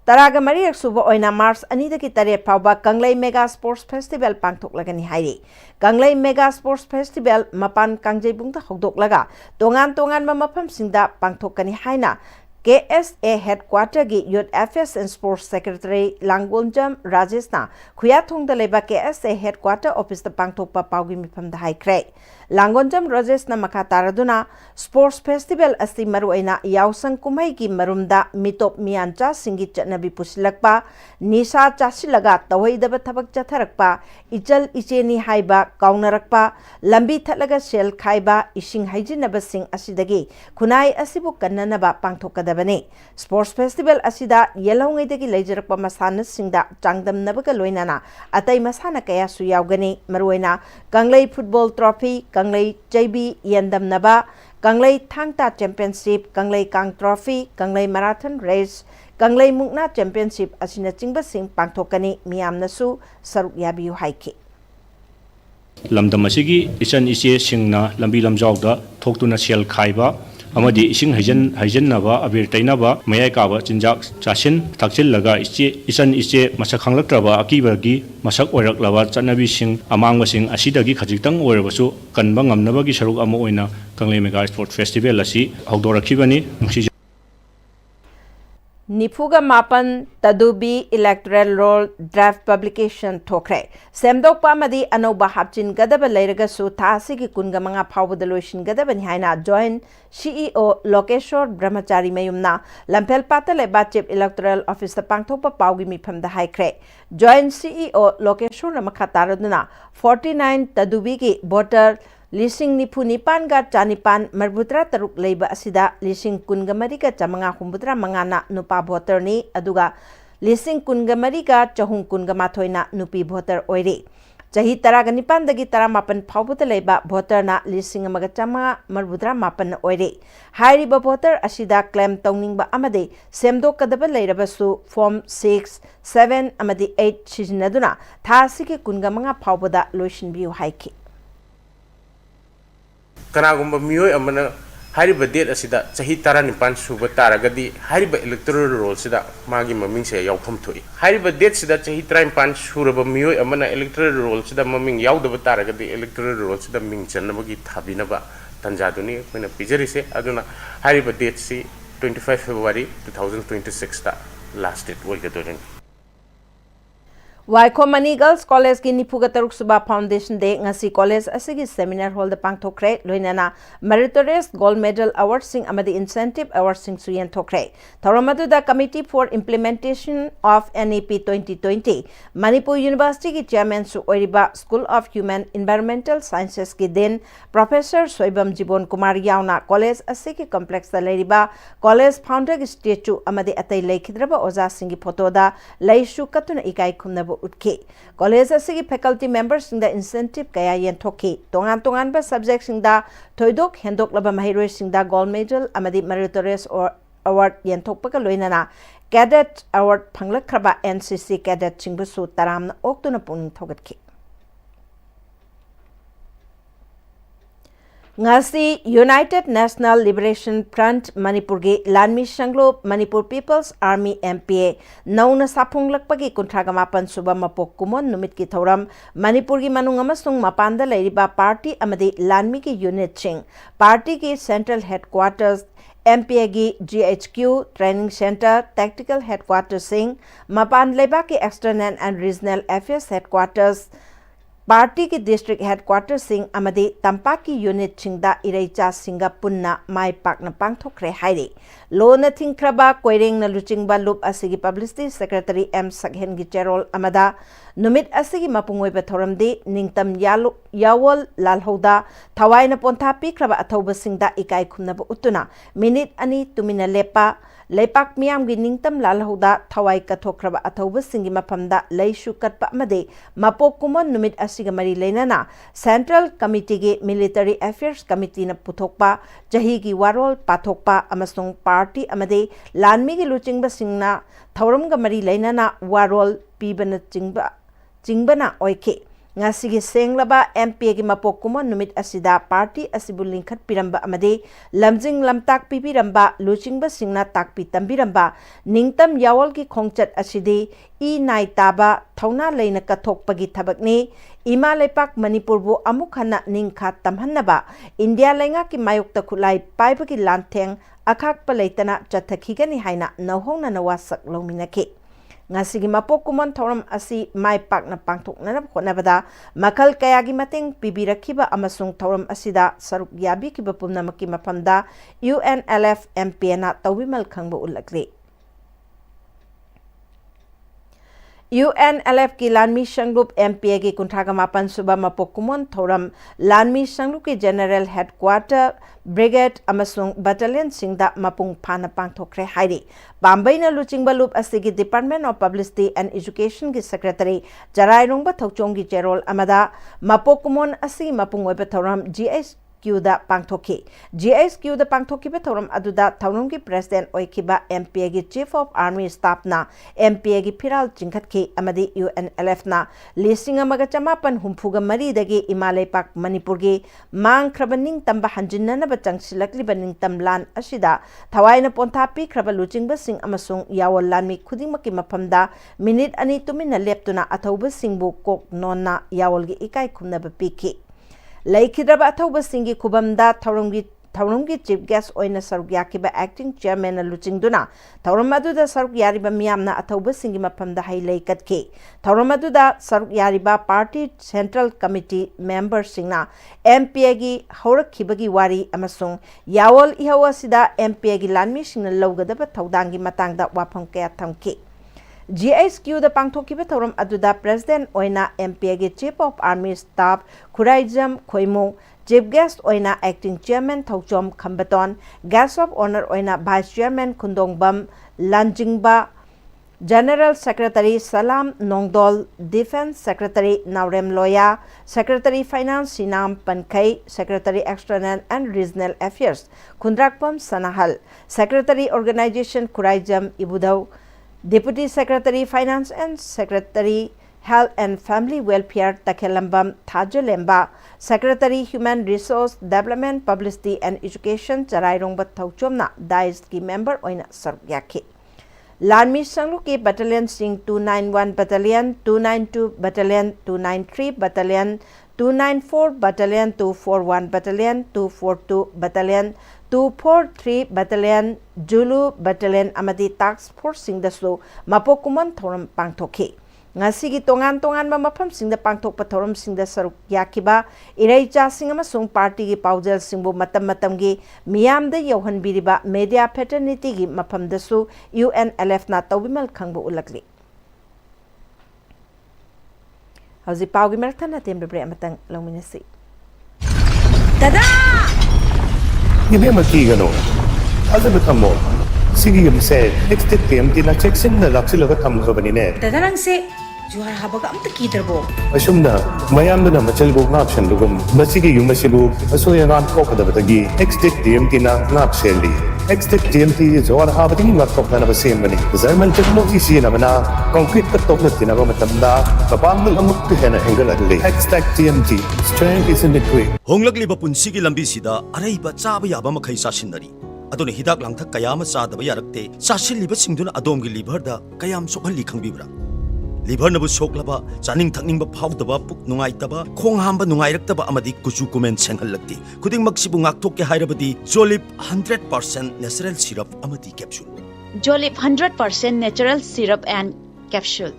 Taragamariak Suba Oina Mars Anida ki Tare Pauba Kanglai Mega Sports Festival Pangtok Lagani Hairi Kanglai Mega Sports Festival Mapan Kangjai Bungta Hokdok Laga Tongan Mamapam Singda Pangtokani Haina KSA Headquarter gi Youth Affairs and Sports Secretary Langonjam Rajeshna Khuyathong da leba KSA Headquarter Office da pangthokpa paugi mifam da haikre Langonjam Rajeshna makataraduna Sports Festival asi maruaina yausang kumai gi marumda mitop miancha singi chatnabi pusilakpa nisha chasilaga tawaidaba thabak chatharakpa ichal icheni haiba kaunarakpa lambi thatlaga sel khaiba ising haijinaba sing asidagi khunai asibu kannanaba pangthokada ꯄꯥꯡꯊꯣꯛꯀꯗꯕꯅꯤ sports festival असिदा येलौंगैदगी लैजरक्पा मसानसिंगदा चांगदमनबगा लोइनाना अतै मसाना कयासु यावगनी मरुइना कंगलै फुटबॉल ट्रॉफी कंगलै चैबी येंदमनबा Kanglei Thangta championship Kanglei Kang trophy Kanglei marathon race Kanglei मुकना चैंपियनशिप असिना चिंगबसिंग पांथोकनी मियामनसु सरुक याबियु हाइखि लमदम असिगी इचन इचे सिंगना लंबी लमजावदा थोक्तुना सेल खाइबा अमदी इसिंग हाइजननबा अबीर तैनबा मयाय काबा चिंजाक चासिन थाक्सिललगा इचन इचे मसक खांगलक्त्रबा अकीबगी मसक ओइरक्लबा चनबीसिंग अमांगबसिंग असिदगी खजिक्तंग ओइरबसु कनबा ngamnabagi saruk ama oina Kanglei Mega Sport Festival asi haudorakhibani nungsi निफुगा मापन तदुबी इलेक्टोरल रोल ड्राफ्ट पब्लिकेशन थोखरे सेमदोकपा मदी अनौबा हापचिन गदब लैरगसु थासिगी कुनगा मंगा फावबद लोइशिन गदबनि हाइना जॉइंट सीईओ लोकेश्वर ब्रह्मचारी मयुमना लंफेल पातले बाचेप इलेक्टोरल ऑफिस पांगथोकपा पावगी मिफमदा हाइख्रे जॉइंट सीईओ लोकेश्वर मखा तारदुना 49 तदुबी की वोटर लिसिंग निफु निपान गा चानिपान मरबुत्रा तरुक लेबा असिदा लिसिंग कुनगा मरिगा चमंगा हुंबुत्रा मंगाना नुपा भोटरनी अदुगा लिसिंग कुनगा मरिगा चहुं कुनगा माथोइना नुपी भोटर ओइरे चही तरागा निपान दगी तरा मापन फावबुत लेबा भोटरना लिसिंग मगा चमंगा मरबुत्रा मापन ओइरे हाइरिबा भोटर असिदा क्लेम तौनिंगबा अमदे सेमदोकदबा लेरबसु फॉर्म 6 7 अमदि 8 सिजनदुना थासिगे कुनगा मंगा फावबदा लोइसिनबियु हाइखि कनागुम्बा मियोय अमना हारिबा डेट असिदा चही 19 सुबा तारगदी हारिबा इलेक्टोरल रोल सिदा मागी ममिंग से यावफम थोई हारिबा डेट सिदा चही 19 सुरबा मियोय अमना इलेक्टोरल रोल सिदा ममिंग यावदबा तारगदी इलेक्टोरल रोल सिदा मिंग चन्नबगी थाबिनबा तंजादुनी अखोइना पिजरिसे अदुना हारिबा डेट सी 25 February 2026 ता लास्ट डेट ओइगदोरन वाइखो मनी गर्ल्स कॉलेज की निफुगा तरुक सुबा फाउंडेशन दे ngasi कॉलेज असगी सेमिनार हॉल द पांगथोखरे लोइनाना मेरिटोरियस गोल्ड मेडल अवार्ड सिंग अमदी इंसेंटिव अवार्ड सिंग सुयन थोखरे थौरमदुदा committee for implementation of NEP 2020 Manipur university की चेयरमैन सु ओरिबा school of human environmental sciences की देन प्रोफेसर सोइबम जीवन कुमार यावना कॉलेज असगी कॉम्प्लेक्स दा लेरिबा कॉलेज फाउंडर की स्टेचू अमदी अतै लेखिद्रबा ओजा सिंगी फोटोदा लैसु कतुना इकाई खुमनबो उठके कॉलेज असगी फैकल्टी मेंबर्स सिंदा इंसेंटिव कया येंथोके तोंगान तोंगान बा सब्जेक्ट सिंदा थोइदोक हेंदोकलबा महिरोय सिंदा गोल्ड मेडल अमदी मेरिटोरियस अवार्ड येंथोकपका लोइनाना कैडेट अवार्ड फंगलखरबा एनसीसी कैडेट सिंबसु तरामना ओक्तुना पुनिंग थोगतके ngasi United National Liberation Front Manipur gi Lanmi Shanglo Manipur People's Army MPA nauna saphunglakpagi kuntragamapan suba mapok kumon numit ki thoram Manipur gi manung amasung mapanda leiriba party amadi Lanmi ki unit ching party ki central headquarters MPA gi GHQ training center tactical headquarters sing mapan leba ki external and regional affairs headquarters party की district headquarter Singh अमदे तंपाक की unit सिंगदा इरेचा सिंगा पुन्ना my पाकना पांगथोखरे हाइरे लोना थिंख्रबा कोइरेंग न लुचिंगबा लुप असिगी publicity secretary M सगहेन गी चेरोल अमदा नुमित असिगी मपुंगोइबा थोरमदे निंगतम यावल लालहौदा थवाइना पोंथा पिख्रबा अथौबा सिंगदा इकाई खुमनबा उतुना minute अनि तुमिना लेपा लेपाक मियाम गी निंगतम लालहौदा थवाई कथोख्रबा अथौबा सिंगी मफमदा लैसु कटपा अमदे मपोक कुमन नुमित असिगा मरी लेनाना सेंट्रल कमिटी गे मिलिटरी अफेयर्स कमिटी न पुथोकपा जही की वारोल पाथोकपा अमसुंग पार्टी अमदे लानमी गी लुचिंगबा सिंगना थौरमगा मरी लेनाना वारोल पीबना चिंगबना ओइखे ngasi senglaba MPA gi mapok kumon numit asida party asibu lingkhat piramba amade lamjing lamtak pipiramba luchingba singna takpi tambiramba ningtam yawol gi khongchat aside e nai taba thauna leina kathokpagi thabakni ima lepak manipur bu amuk hana ningkha tamhannaba india lenga ki mayokta khulai paibagi lantheng akhak palaitana chathakigani haina nahongna nawasak lominake ngasigi mapok kumon thoram asi mai pakna pangthokna khonabada makal kayagi mateng pibirakhiba amasung thoram asida saruk yabi ki bapumnamaki mapamda UNLF MPA na tawimal khangba ulakle UNLF की लानमी संगलुप MPA की कुंठागा मापन सुबह मपोकुमन theorem लानमी संगलुप की general headquarter brigade अमसुंग battalion सिंगदा मपुंग फाना पांगथोखरे हाइरी बांबईना लुचिंगबा लुप असिगी department of publicity and education की सेक्रेटरी जराइरोंगबा थौचोंगी चेरोल अमदा मपोकुमन असि मपुंग ओइबा थोरम GSQ दा पांगथोखी GSQ दा पांगथोखी बे थोरम अदुदा थौरम की प्रेसिडेंट ओइखिबा MPA की चीफ ऑफ आर्मी स्टाफ ना MPA की फिराल चिंखतखी अमदी UNLF ना लिसिंग अमगा चमापन हुंफुगा मरी दगी इमालय पाक मणिपुर की मांग ख्रबनिंग तंबा हंजिननबा चंगसिलकलिबा निंगतम लान असिदा थवाइना पोंथा पीख्रबा लुचिंगबा सिंग अमसुंग यावल लानमी खुदिंगमकी मफमदा मिनिट अनि तुमिना लेप्तुना अथौबा सिंगबु कोक नोना यावलगी इकाई खुमनबा पीखी लैखिद्रबा अथौबा सिंगी खुबमदा थौरंगी चीफ गेस्ट ओइना सरुक याकिबा एक्टिंग चेयरमैन लुचिंगदुना थौरम अदुदा सरुक यारिबा मियामना अथौबा सिंगी मफमदा हाई लैकतखे थौरम अदुदा सरुक यारिबा पार्टी सेंट्रल कमिटी मेंबर सिंगना MPA की हौरखिबगी वारी अमसुंग यावल इहवासिदा MPA की लानमी सिंगना लौगदबा थौदांगी मतंगदा वाफम कया थमखि GSQ दा पांगथोखिबा थौरम अदुदा प्रेसिडेंट ओइना MPA की chief of army staff Khuraijam Khoimo chief guest ओइना acting chairman Thouchom Khambaton guest of honour ओइना vice chairman Khundongbam Lanjingba general secretary Salam Nongdol defence secretary Naorem Loya secretary finance Sinam Pankhai secretary external and regional affairs Khundrakpam Sanahal secretary organisation Khuraijam Ibudou Deputy Secretary Finance and Secretary Health and Family Welfare Takhelambam Thajalemba, Secretary Human Resource Development Publicity and Education Charairongba Thauchomna Dais ki member oina sargyakhi. Lanmi Sanglu ki battalion sing 291 battalion, 292 battalion, 293 battalion, 294 battalion, 241 battalion, 242 battalion, 243 battalion, Julu battalion amadi task force singdasu mapokuman thoram pangthokhi ngasigi tongan mafam singda pangthokpa thoram singda saruk yakiba iraicha sing amasung party gi paujal singbu matam gi miyamda yauhanbiriba media fraternity gi mafamdasu UNLF na tawbimal khangbu ulakli hauji paugi merthana tembe bre amatang longminasi Dada Hindi magkigano. Alam mo tamo, sige yung say, next time tinacheksin na laksilaga tamo ka ba ni Ned? Dada lang si juhar habaga am takitarbo. Asum na, mayam na machalbog na option lugum. Masige yung masilog, aso yung ang ko kada batagi. Next time napseli. Next time juhar habating matok na nabasim ba ni? Zaman technology siya naman na concrete katok na tinaba matamda. Kapang nalamok ka na hanggang agli. TMT, strength is in the quick. Honglagli ba punsigi lambisida aray ba chaba yaba makai sasinari adone hidak langthak kayama sadaba yarakte sasil liba singduna adom gi liver da kayam sokhalli khangbibra liver nabu soklaba chaning thakning ba phawdaba puk nungai taba khong hamba nungai raktaba amadi kuchu kumen senghallakti kuding maksibu ngakthok ke hairabadi Jolip 100% natural syrup amadi capsule Jolip 100% natural syrup and capsule.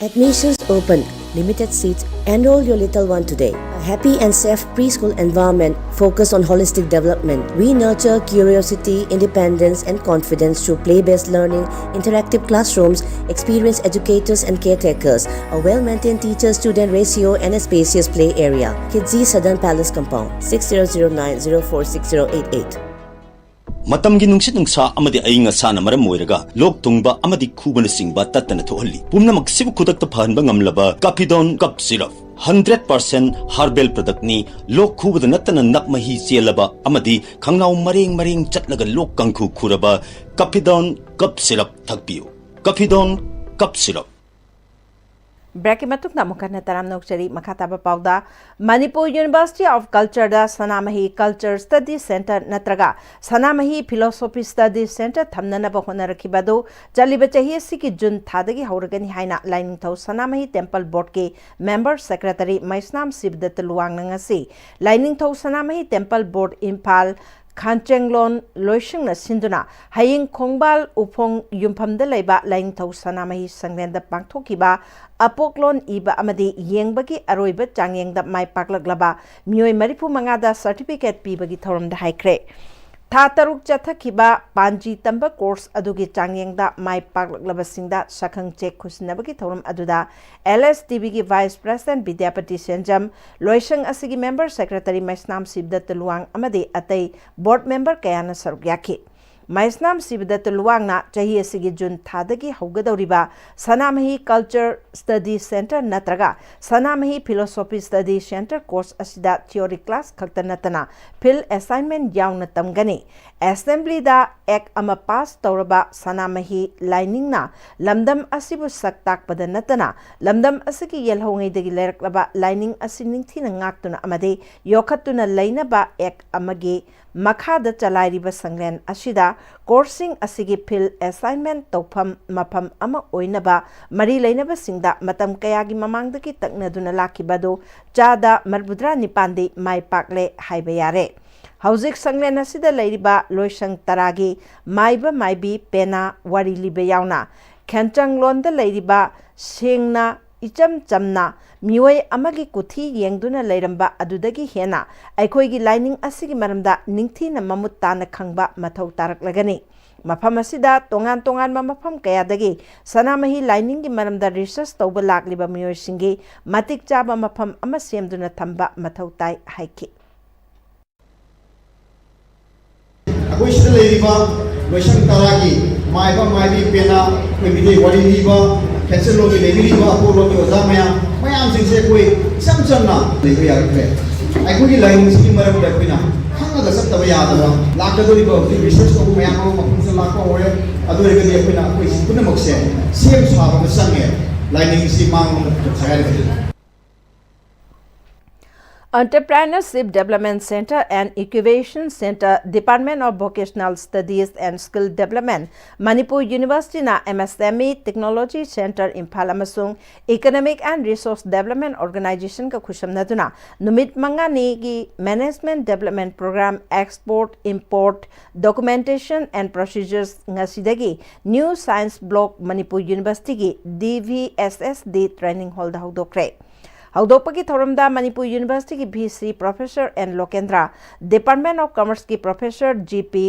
Admissions open. Limited seats. Enroll your little one today. A happy and safe preschool environment focused on holistic development. We nurture curiosity, independence, and confidence through play-based learning, interactive classrooms, experienced educators and caretakers, a well-maintained teacher-student ratio, and a spacious play area. Kidzi Southern Palace Compound, 6009046088. Matamgi nungsit nungsa amadi ayinga sana maram moiraga lok tungba amadi kubana singba tatana thohalli pumna maksibu kudakta phanba ngamlaba Capidon cup syrup 100% herbal product ni lok khubada natana nakmahi chelaba amadi khangnau mareng chatlaga lok kangkhu khuraba Capidon cup syrup thakpiu Capidon cup syrup Breki matuk na mukha na taram nokchari makataba pauda Manipur University of Culture da Sanamahi Culture Study Center natraga Sanamahi Philosophy Study Center thamnana ba honarakibado jaliba chahi siki June thadagi hauragani haina lining thau Sanamahi Temple Board ke member secretary Maisnam Sibdat Luang ngasi lining thau Sanamahi Temple Board Impal Khanchenglon Loishing na Sinduna Haying Kongbal Upong Yumpamda Leba Laing Tau Sanamahi Sanglenda Pangthokiba Apoklon Iba Amadi Yengbagi Aroiba Changyeng da Mai Paklaglaba Miyoi Maripu Mangada Certificate Pibagi Thorum da Haikre था तरुक चथखिबा पांजी तंबा course अदुगी चांगयंगदा माय पाकलबसिंगदा सखंग चेक खुसिनबगी थौरम अदुदा LSTV की वाइस प्रेसिडेंट विद्यापति सेंजम लोइसंग असिगी मेंबर सेक्रेटरी मैसनाम सिबदत लुवांग अमदे अतई बोर्ड मेंबर कयाना सरुक याखि मैसनाम सिबदत लुवांगना चाही असिगी जुन थादगी हौगदौरिबा सनामही कल्चर स्टडी सेंटर नत्रगा Sanamahi philosophy study centre course असिदा थियोरी क्लास खक्त नतना फिल असाइनमेंट यावना तमगनी असेंबली दा एक अमा पास तौरबा सनामही लाइनिंगना लमदम असिबु सक्ताक पद नतना लमदम असिगी यलहोंगैदगी लेरकलबा लाइनिंग असि निंगथिना ngaktuna amade yokhatuना लैनबा एक अमगे मखाद चलाइरिबा संगलेन असिदा कोर्सिंग असिगी फिल असाइनमेंट तौफम मफम अमा ओइनबा मरी लैनबा सिंगदा मतम कयागी ममांगदगी तकनदुना लाखिबदो चादा मरबुद्रा निपांदे माय पाकले हाइबा यारे हौजिक संगलेन असिदा लैरिबा लोइसंग तरागी माइबा माइबी पेना वारी लिबे यावना खेंचंग लोंदा लैरिबा सेंगना इचम चमना मियोय अमगी कुथी येंगदुना लैरंबा अदुदगी हेना अखोइगी लाइनिंग असिगी मरमदा निंगथीना ममुत ताना खंगबा मथौ तारकलगनी मफम असिदा तोंगान तोंगान मफम कयादगी सनामही लाइनिंग की मरमदा रिसर्च तौबा लाक्लिबा मियोयसिंगी मतिक चाबा मफम अमा सेमदुना थंबा मथौ ताई हाइखि अखोइ सिदा लैरिबा लोइसंग तरागी माइबा माइबी पेना कोइबिदे वारी लीबा कैंसर लोग लेबिरीबा अपोलो के ओजा मयाम सिंसे कोई सम समना लेबे यारखे अखोइ लाइन सिगी मरम दा कोइना खंगा दा सब तब यादबा लाकदोरिबा रिसर्च को मयाम मफम से लाको होय अदोरिगदि कोइना कोइ पुनः मक्से सेम साबा संगे लाइनिंग सी मांग छायर Entrepreneurship Development Center and Incubation Center, Department of Vocational Studies and Skill Development, Manipuri University na MSME Technology Center Impala amasung Economic and Resource Development Organization ka khushamnaduna numit mangani gi Management Development Program Export Import Documentation and Procedures ngasidagi New Science Block Manipuri University gi DVSSD Training Hall da hudokre हौदोपगी थौरमदा Manipur university की VC professor N Lokendra department of commerce की professor GP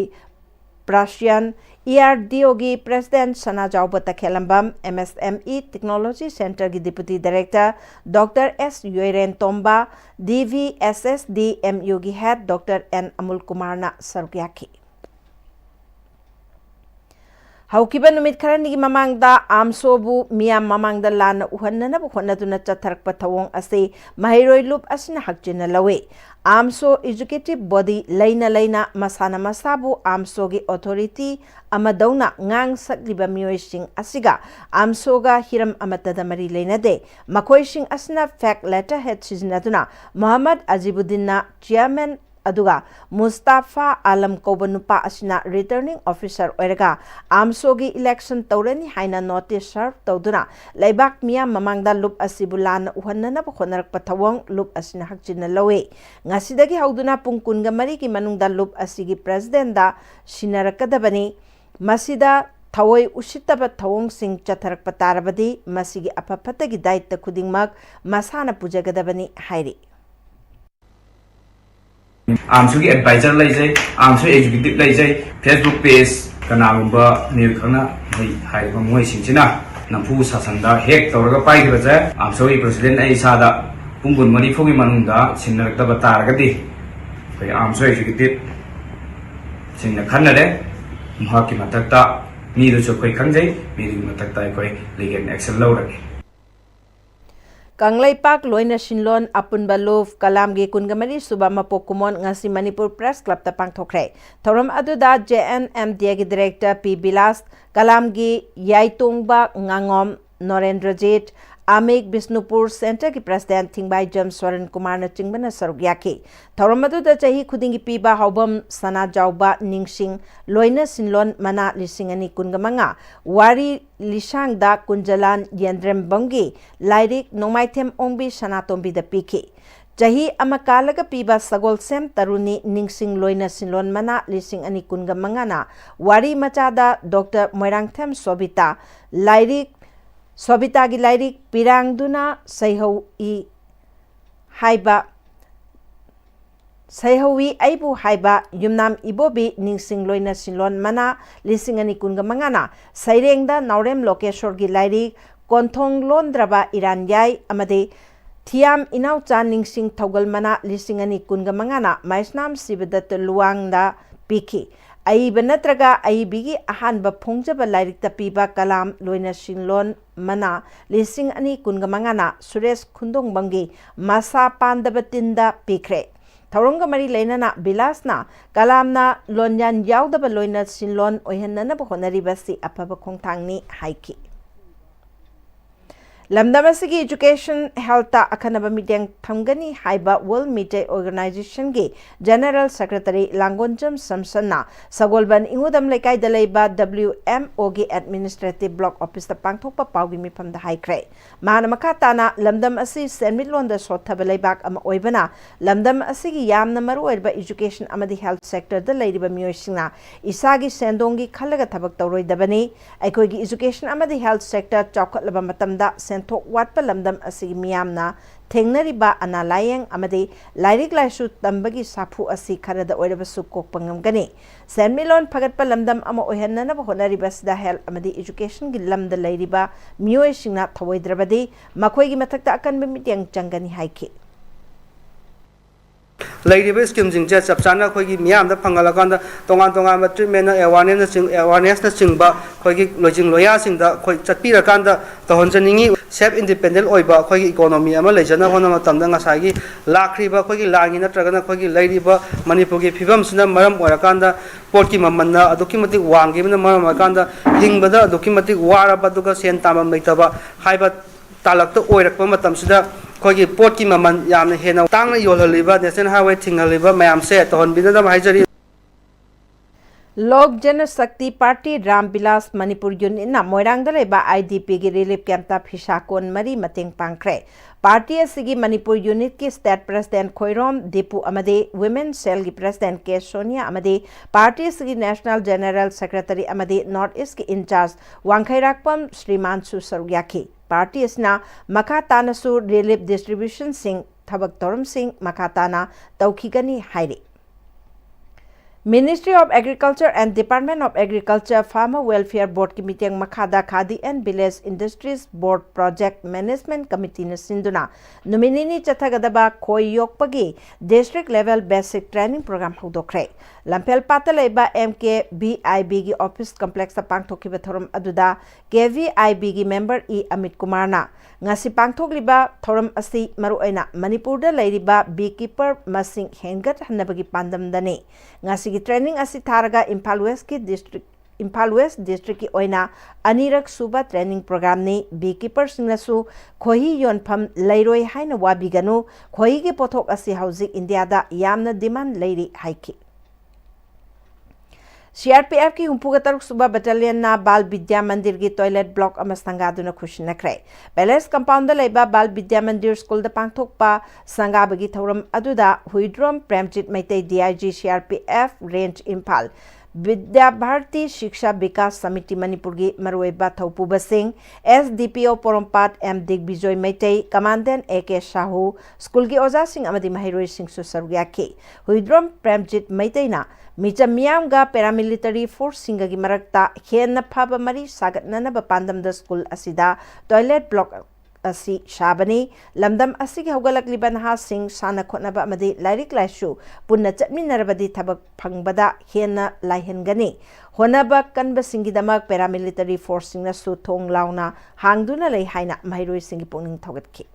प्राशियन ERDO की president Sana Jaoba Takhellambam MSME technology centre की deputy director doctor S Yoren Tomba DVSSD MU की head doctor N Amul Kumar ना सरक्याखी हौकिबा नुमित खरनिगी ममांगदा आमसोबु मियाम ममांगदा लान उहन्ननब होन्नदुना चथरकप थवोंग असे महिरोय लुप असिना हक्चिना लवे आमसो एजुकेटिव बॉडी लैना लैना मसाना मसाबु आमसोगी authority अमदौना ngang sakliba miyoising asiga amsoga hiram amatada mari leinade makoising asina fact letter head sizinaduna Muhammad Azibuddin na chairman aduga Mustafa Alam Kobanupa asina returning officer oiraga amsogi election tawrani haina notice serve tawduna laibak miya mamangda lup asibulan uhannana bukhonarak pathawong lup asina hakchina lawe ngasidagi hauduna pungkunga mari ki manungda lup asigi president da sinarakadabani masida thawoi usitaba thawong sing chatharak patarabadi masigi apapatagi daita khudingmak masana pujagadabani hairi आमसुगी adviser लाइजे आमसु executive लाइजे Facebook page कनागुंबा नील खना हाइबा मोय सिंचिना नफु सासंदा हेक तौरगा पाइखबजे आमसुगी president ए सादा पुंगुन मनी फुगी मनुंदा सिनरकतबा तारगदी खै आमसु एग्जीक्यूटिव सिंना खन्नरे महाकी मतकता मीदुसु खै खंजै मीदुगी मतकता खै लीगल एक्शन लौरगे Kanglaipak loina sinlon apunba love kalamgi kungamari suba mapokumon ngasi Manipur Press Club ta pangthokre thoram aduda JNMD gi director P Bilas kalamgi yaitongba ngangom Narendrajit Amik Bisnupur Center ki president Thingbai Jam Swaran Kumar na chingbana sarugyaki thoram aduda chahi khudingi piba haubam sana jauba ningsing loina sinlon mana lisingani kungamanga wari lisang da kunjalan yendrem bangi lairik nomaithem ongbi sanatombi da piki jahi amakalaga piba sagol sem taruni ningsing loina sinlon mana lising ani kungamanga na wari machada Dr. Moirangthem Sobita lairik Sobita gi lairik pirangduna saihau I haiba Sayhawi aibu haiba yumnam ibobi ningsing loina sinlon mana lising ani kunga mangana sairengda naurem lokeshor gi lairi konthong londraba iran yai amade thiam inau cha ningsing thogal mana lising ani kunga mangana maisnam sibadat luangda piki aiba natraga aibigi ahanba phongjaba lairik ta piba kalam loina sinlon mana lising ani kunga mangana suresh khundong bangi masa pandaba tinda pikre Thaurongga mari leinana bilasna kalamna lonyan yaudaba loina sinlon oihanna ba honaribasi apaba khongthangni haiki Lamdamasigi Education Health Akanaba Midang Thamgani Haiba World Media Organization Ge General Secretary Langonjam Samsana Sagolban Ingudam Lekai Dalaiba WMO Ge Administrative Block Office the Pangthokpa Paugi Mipam the High Cray. Manamakatana Lamdam Asi Senmitlon the Sotabalebak Am Oibana Lamdam Asigi Yam Namaru by Education Amadi Health Sector the Lady Bamushina Isagi Sendongi Kalaga Tabak Toroi Dabani Aikogi Education Amadi Health Sector Chocolate Labamatamda Sentok Watpa Lamdam Asi Miamna Tengnariba Analayang Amadi Lairik Laishu Tambagi Sapu Asi Karada Oidabasu Kokpangamgani Senmilon Pagatpa Lamdam Ama Ohanana Honaribas the Hell Amadi Education Gilam the Ladiba Muishina Tawadrabadi Makwegi Matakta Akan Bimidiang Jangani Haiki Lady scheme in Jets of Sana, Kogi Miam, the Pangalaganda, Tongan treatment, awareness, Singba, Kogi, Lodging Loyasing, the Chapira Kanda, the Honjaningi, self independent Oiba, Kogi economy, Amalajana, Honamatam, Sagi, Lakriba, Kogi, Langina, Tragana, Kogi, Ladyba, Manipuri, Pivams, Maram, Orakanda, Porki Mamana, a documentic one, given the Maramakanda, Hingbada, documentic Wara Baduka, Sientama, Metaba, Hybat Talak, the Oirakamatam Sida. Kogi Porki Maman Yam Hena Tang Yoliva, National Highway Tingliva, Mam said on Binadam Hajari. Lok Jana Sakti Party Ram Bilas Manipur Unit na Moirang Daleba IDP gi relief camp ta Phishakon Mari Mating Pangkre. Party asigi Manipur Unit ki State President Khoirom Depu Amade Women Cell gi President K Sonia Amade Party asigi National General Secretary Amade North East ki in charge Wangkhairakpam Sriman Su Sarugyaki. Party isna Makatana Su relief distribution sing Thabak Toram Singh Makatana Taukigani Hairi. Ministry of Agriculture and Department of Agriculture Farmer Welfare Board Committee Makhada Khadi and Village Industries Board Project Management Committee na Sinduna Nominini Chathagadaba Khoi Yokpagi District Level Basic Training Program Hodokre Lampel Patalaiba MKVIB gi Office Complex ta Pangthokiba Thoram aduda KVIB gi member E Amit Kumar na ngasi pangthokliba thoram asi maruaina Manipur da lairiba beekeeper masing hengat hanabagi pandam dani ngasi gi training asi tharaga Imphal West district ki oina anirak suba training program ni beekeeper singnasu khohi yonpham lairoi haina wabiganu khohi ge pothok asi housing India da yamna demand lairi haiki CRPF की हुंपुगतर सुबह battalion ना बाल विद्या मंदिर की toilet block अमस्तंगादुना खुशनखरे palace compound लेबा Bal Vidya Mandir school द पांगथोकपा संगाबगी थौरम अदुदा Huidrom Premjit Meitei DIG CRPF range Imphal Vidya Bharati Shiksha Vikas Samiti Manipur की मरुएबा थौपुबा सिंह SDPO Porompat M Digvijay Meitei commandant AK Sahu school की ओजा Singh अमदी महिरोई Singh सुसरुयाकी हुइड्रोम प्रेमजित मैतैना Micha Miamga paramilitary force singagi marakta henna phaba mari sagatnana bapandam da school asida toilet block asi shabani lamdam asigi hogalakliba naha sing sana khotnaba amadi lairik laishu punna chatminarabadi thabak phangbada henna laihengani honaba kanba singidamak paramilitary force singna su thong launa hangduna lei haina mairoi singi pungning thogatki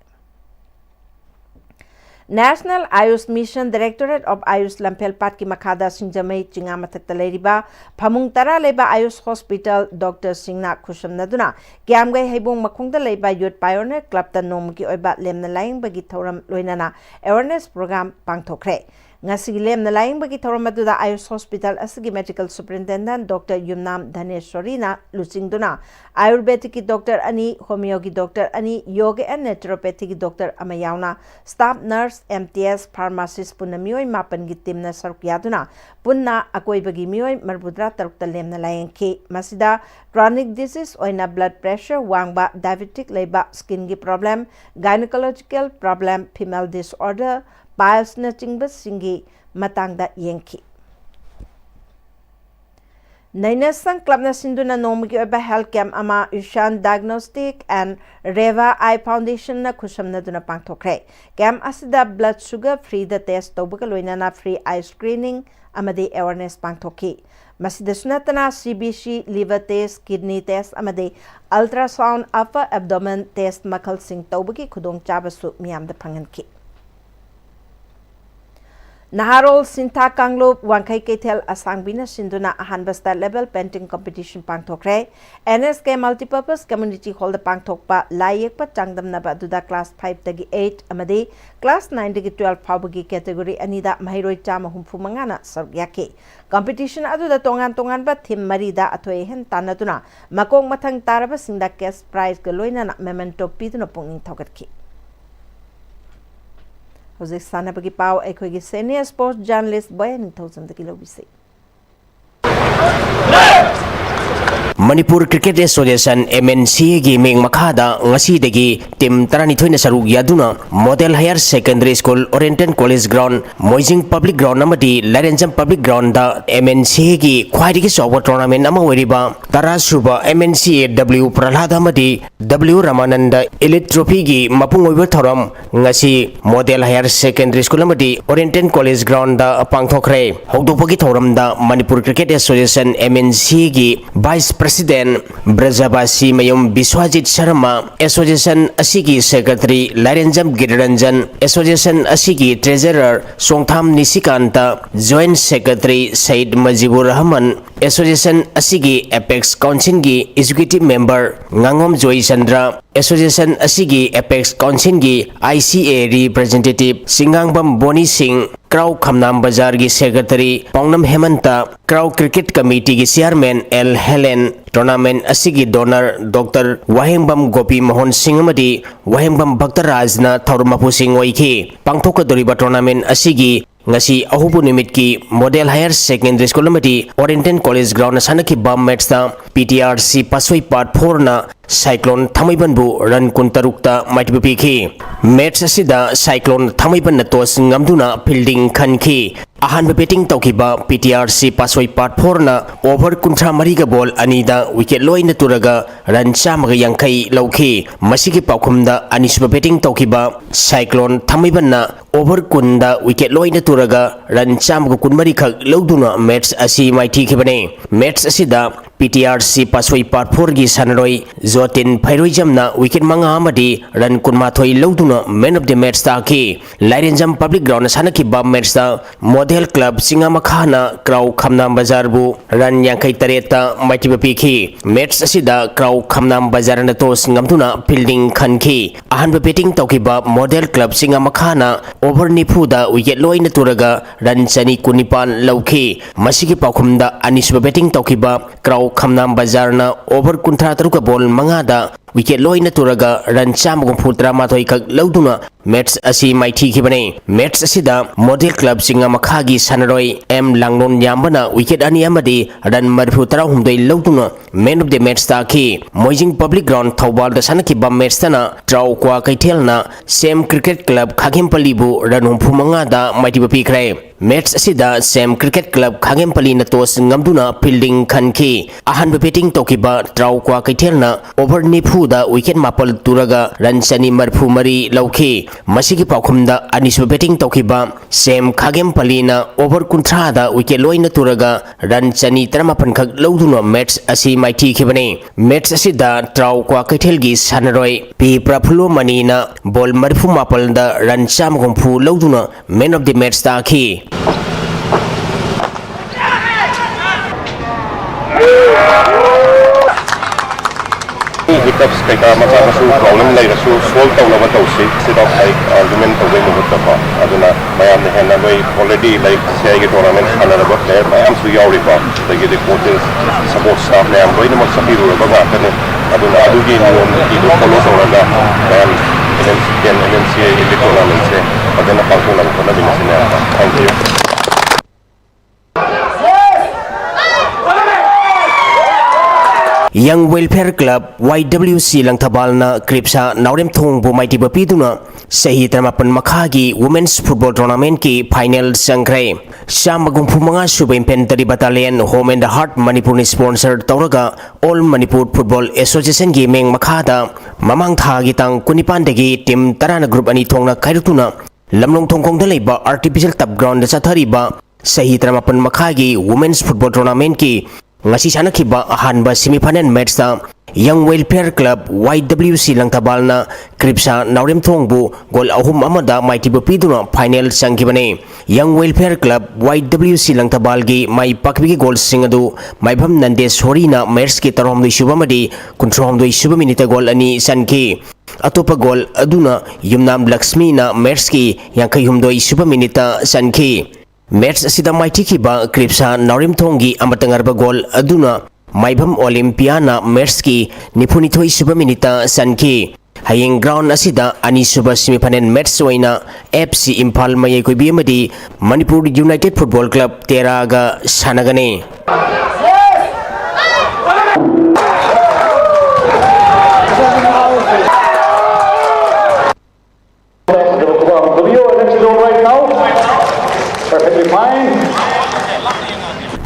National Ayush Mission Directorate of Ayush Lampel Pat ki Makhada Singjamai Chinga Mathakta Leiriba Phamung Tara Leiba Ayush Hospital Dr. Singna Khusham Naduna Kiamgai Heibung Makhungda Leiba Youth Pioneer Club ta Nom ki Oiba Lemna Laing Bagi Thoram Loinana Awareness Program Pangthokre Ngasigi Lemna Laing Bagi Thoram Aduda Ayush Hospital Asigi Medical Superintendent Dr. Yumnam Dhaneshwari na Lusingduna Ayurvedic ki Dr. Ani Homeo ki Dr. Ani Yoga and Naturopathy ki Dr. Amayauna Staff Nurse MTS Pharmacist Punna Mioi Mapan ki team na Sarukyaduna Punna Akoi Bagi Mioi Marbudra Tarukta Lemna Laing ki Masida Chronic Disease Oina Blood Pressure Wangba Diabetic Leiba Skin ki Problem Gynecological Problem Female Disorder पाइल्सनचिंगबसिंगी matangda yengki Nainasang Club na sinduna nomgi oba health camp ama Ishan Diagnostic and Reva Eye Foundation na khusamna duna pangthokre camp asida blood sugar free the test tobuga loinana free eye screening amade awareness pangthoki masida sunatana CBC liver test kidney test amade ultrasound upper abdomen test makal sing tobugi khudong chabasu miyamda phanganki Naharol Sinta Kanglup Wangkai Ketel Asangbina Sinduna Ahanba Star Level Painting Competition Pangthokre NSK Multipurpose Community Hall the Pangthokpa Layekpa Changdam Naba Duda Class 5 Tagi 8 Amade Class 9 Tagi 12 Phabagi Category Anida Mahiroi Chama Humfu Mangana Sargyaki Competition Aduda Tongan Ba Thim Marida Athoe Hen Tanaduna Makong Mathang Taraba Singda Cash Prize Galoina Memento Piduna Ponging Thogatki Hojik sanabagi pau ekhoigi senior sports journalist Boyan Thousand kilo bisi Manipur Cricket Association MNC gi ming makhada ngasi degi tim tarani thoina saruk yaduna Model Higher Secondary School Oriental College Ground Moijing Public Ground amadi Larenjam Public Ground da MNC gi khwaidigi sowa tournament ama weriba Tarasuba MNC W Pralhad amadi W Ramananda Elite Trophy gi mapung oiba thoram ngasi Model Higher Secondary School amadi Oriental College Ground da pangthokre hogdopagi thoram da Manipur Cricket Association MNC gi Vice President Brajabasi Mayum Biswajit Sharma Association Asigi Secretary Larenjam Giranjan Association Asigi Treasurer Songtham Nisikanta Joint Secretary Said Majibur Rahman Association Asigi Apex Council gi Executive Member Ngangom Joy Chandra Association Asigi Apex Council gi ICA Representative Singangbam Boni Singh Crow Khamnam Bazar gi Secretary Pongnam Hemanta Crow Cricket Committee gi Chairman L Helen Tournament Asigi Donor Dr. Wahengbam Gopi Mohon Singh Amadi Wahengbam Bhaktaraj na Thaurumapu Singh oiki Pangthokadoriba Tournament Asigi ngasi ahubu nimit ki Model Higher Secondary School amadi Oriental College Ground sanaki bam match da PTRC Pasoi Part 4 na Cyclone Thamaibanbu run kuntarukta maitipi ki match asida Cyclone Thamaiban na tos ngamduna fielding khanki ahan batting taukiba PTRC Pasoi Part 4 na over kuntra mariga ball anida wicket loina turaga run chamaga yangkai lauki masigi paukhumda anisba batting taukiba Cyclone Thamaiban na over kunda wicket loina turaga run chamaga kunmari khak lauduna match asi maiti khibane match asida PTRC Pasoi Part 4 gi sanaroi Zotin Phairoijamna wicket manga amadi run kunmathoi lauduna man of the match ta ki Larenjam Public Ground sanaki bam match ta Model Club Singamakhana Crow Khamnam Bazar bu run yankai tareta maiti piki match asida Crow Khamnam Bazar na tos ngamduna fielding khanki ahan batting taukiba Model Club Singamakhana over nipuda wicket loina turaga run chani kunipan lauki masigi paukhumda anisba batting taukiba Crow Khamnam Bazar na over kuntra taruka ball mangada wicket loina turaga run chamagum putra mathoi kak lauduna match asi maiti khibane match asida Model Club Singamakhagi sanaroi M Langnon yambana wicket ani amadi run marfu tara humdoi lauduna man of the match ta ki Moijing Public Ground Thobal da sanaki bam match tana Trau Kwa Kaithelna Same Cricket Club Khagempali bu run humfu mangada maiti pi krai match asida Same Cricket Club Khagempali na tos ngamduna fielding khanki ahan batting tokiba Trau Kwa Kaithelna over nifu da wicket mapal turaga run chani marfu mari lauki masigi paukhumda anisba batting tokiba Same Khagempali na over kuntra da wicket loina turaga run chani taramapan khak lauduna match asi maiti khibane match asida Trau Kwa Kaithelgi sanaroi P Praphulo Mani na ball marfu mapal da run chamagum phu lauduna man of the match ta khi hiccups kaita macha masu problem lai rasu solve tawna tawsi instead of like argument away mo gutta aduna mayam ne hena noi already like say ge tournament khana ba player mayam su yauri ba like the coaches support staff ne am boina mo sapiru ba ba kane aduna adugi niyon ki do follow tawna and MNCA in the tournament se aduna paakuna ko na binisina thank you Young Welfare Club YWC Langthabalna Kripsa Naurem Thong bu Maiti Bapiduna Sahi Tramapan Makhagi Women's Football Tournament ki final sangkre Shamagum Pumanga Suba Infantry Battalion Home and Heart Manipur sponsored Tauraga All Manipur Football Association gi meng makhada Mamang Thagi tang Kunipandagi Team Tarana Group ani thongna kairutuna Lamlong Thongkong Dalaiba Artificial Tap Ground Sathariba Sahi Tramapan Makhagi Women's Football Tournament ki ngasi sanakhiba ahanba semifinal match ta Young Welfare Club YWC Langthabalna Kripsa Naurem Thongbu gol ahum amada maiti bapiduna final sangkibane Young Welfare Club YWC Langthabalgi mai pakbi gol singadu maibham nande sorina match ki taromdoi subamadi kuntromdoi subaminita gol ani sanki atopa gol aduna yumnam Lakshmi na match ki yankai humdoi subaminita sanki Match asida maiti kiba Kripsa Naurem Thonggi amatangarba gol aduna Maibham Olympiana match ki nipunithoi suba minita sanki hayeng ground asida ani suba semifinal match oina FC Imphal mayai koibi amadi Manipur United Football Club Teraga sanagane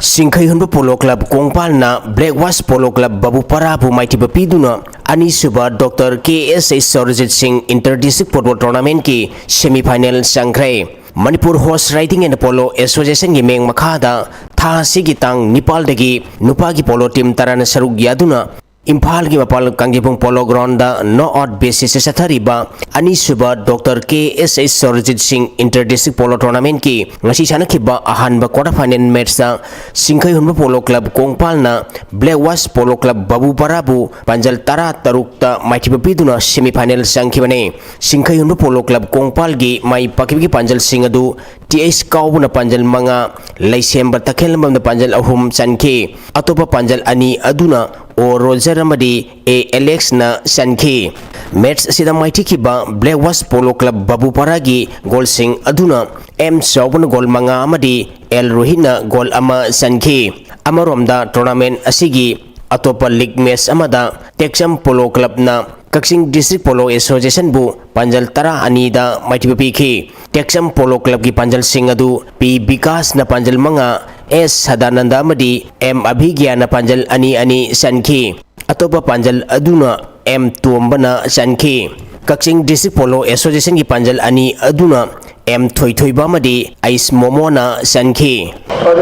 Singkai Hunba Polo Club Kongpal na Blackwash Polo Club Babu Parabu Maiti Bapiduna Ani Suba Dr. KSA Sarojit Singh Inter-District Football Tournament ki semi-final sangkre Manipur Horse Riding and Polo Association gi meng makhada tha sigitang Nepal dagi nupagi polo team tarana sarug yaduna Imphal ki mapal Kangjipung Polo Ground da no odd basis sathariba ani suba Dr. KSA Sarojit Singh Inter-District Polo Tournament ki ngasi sanakhiba ahanba quarter final match da Singkai Hunba Polo Club Kongpal na Blackwash Polo Club Babu Parabu panjal tara tarukta maiti bapiduna semi final sangkhibane Singkai Hunba Polo Club Kongpal gi mai pakibgi panjal singadu TS Kaubuna panjal manga Laisemba Takhelmam na panjal ahum sanki atopa panjal ani aduna o Roger Amadi A Alex na sanki match sida maiti kiba Blackwash Polo Club Babu Paragi gol sing aduna M Saubun gol manga amadi El Rohina gol ama sanki amaromda tournament asigi atopa league match amada Texam Polo Club na Kaksing District Polo Association bu panjal tara anida maiti bapiki Texam Polo Club ki panjal singadu P Bikas na panjal manga S Sadananda amadi M Abhigya na panjal ani sanki atopa panjal aduna M Tuambana sanki Kaksing District Polo Association ki panjal ani aduna M Thoithoiba amadi Ice Momo na sanki Number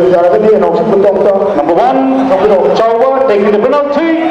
1 Chauwa taking the penalty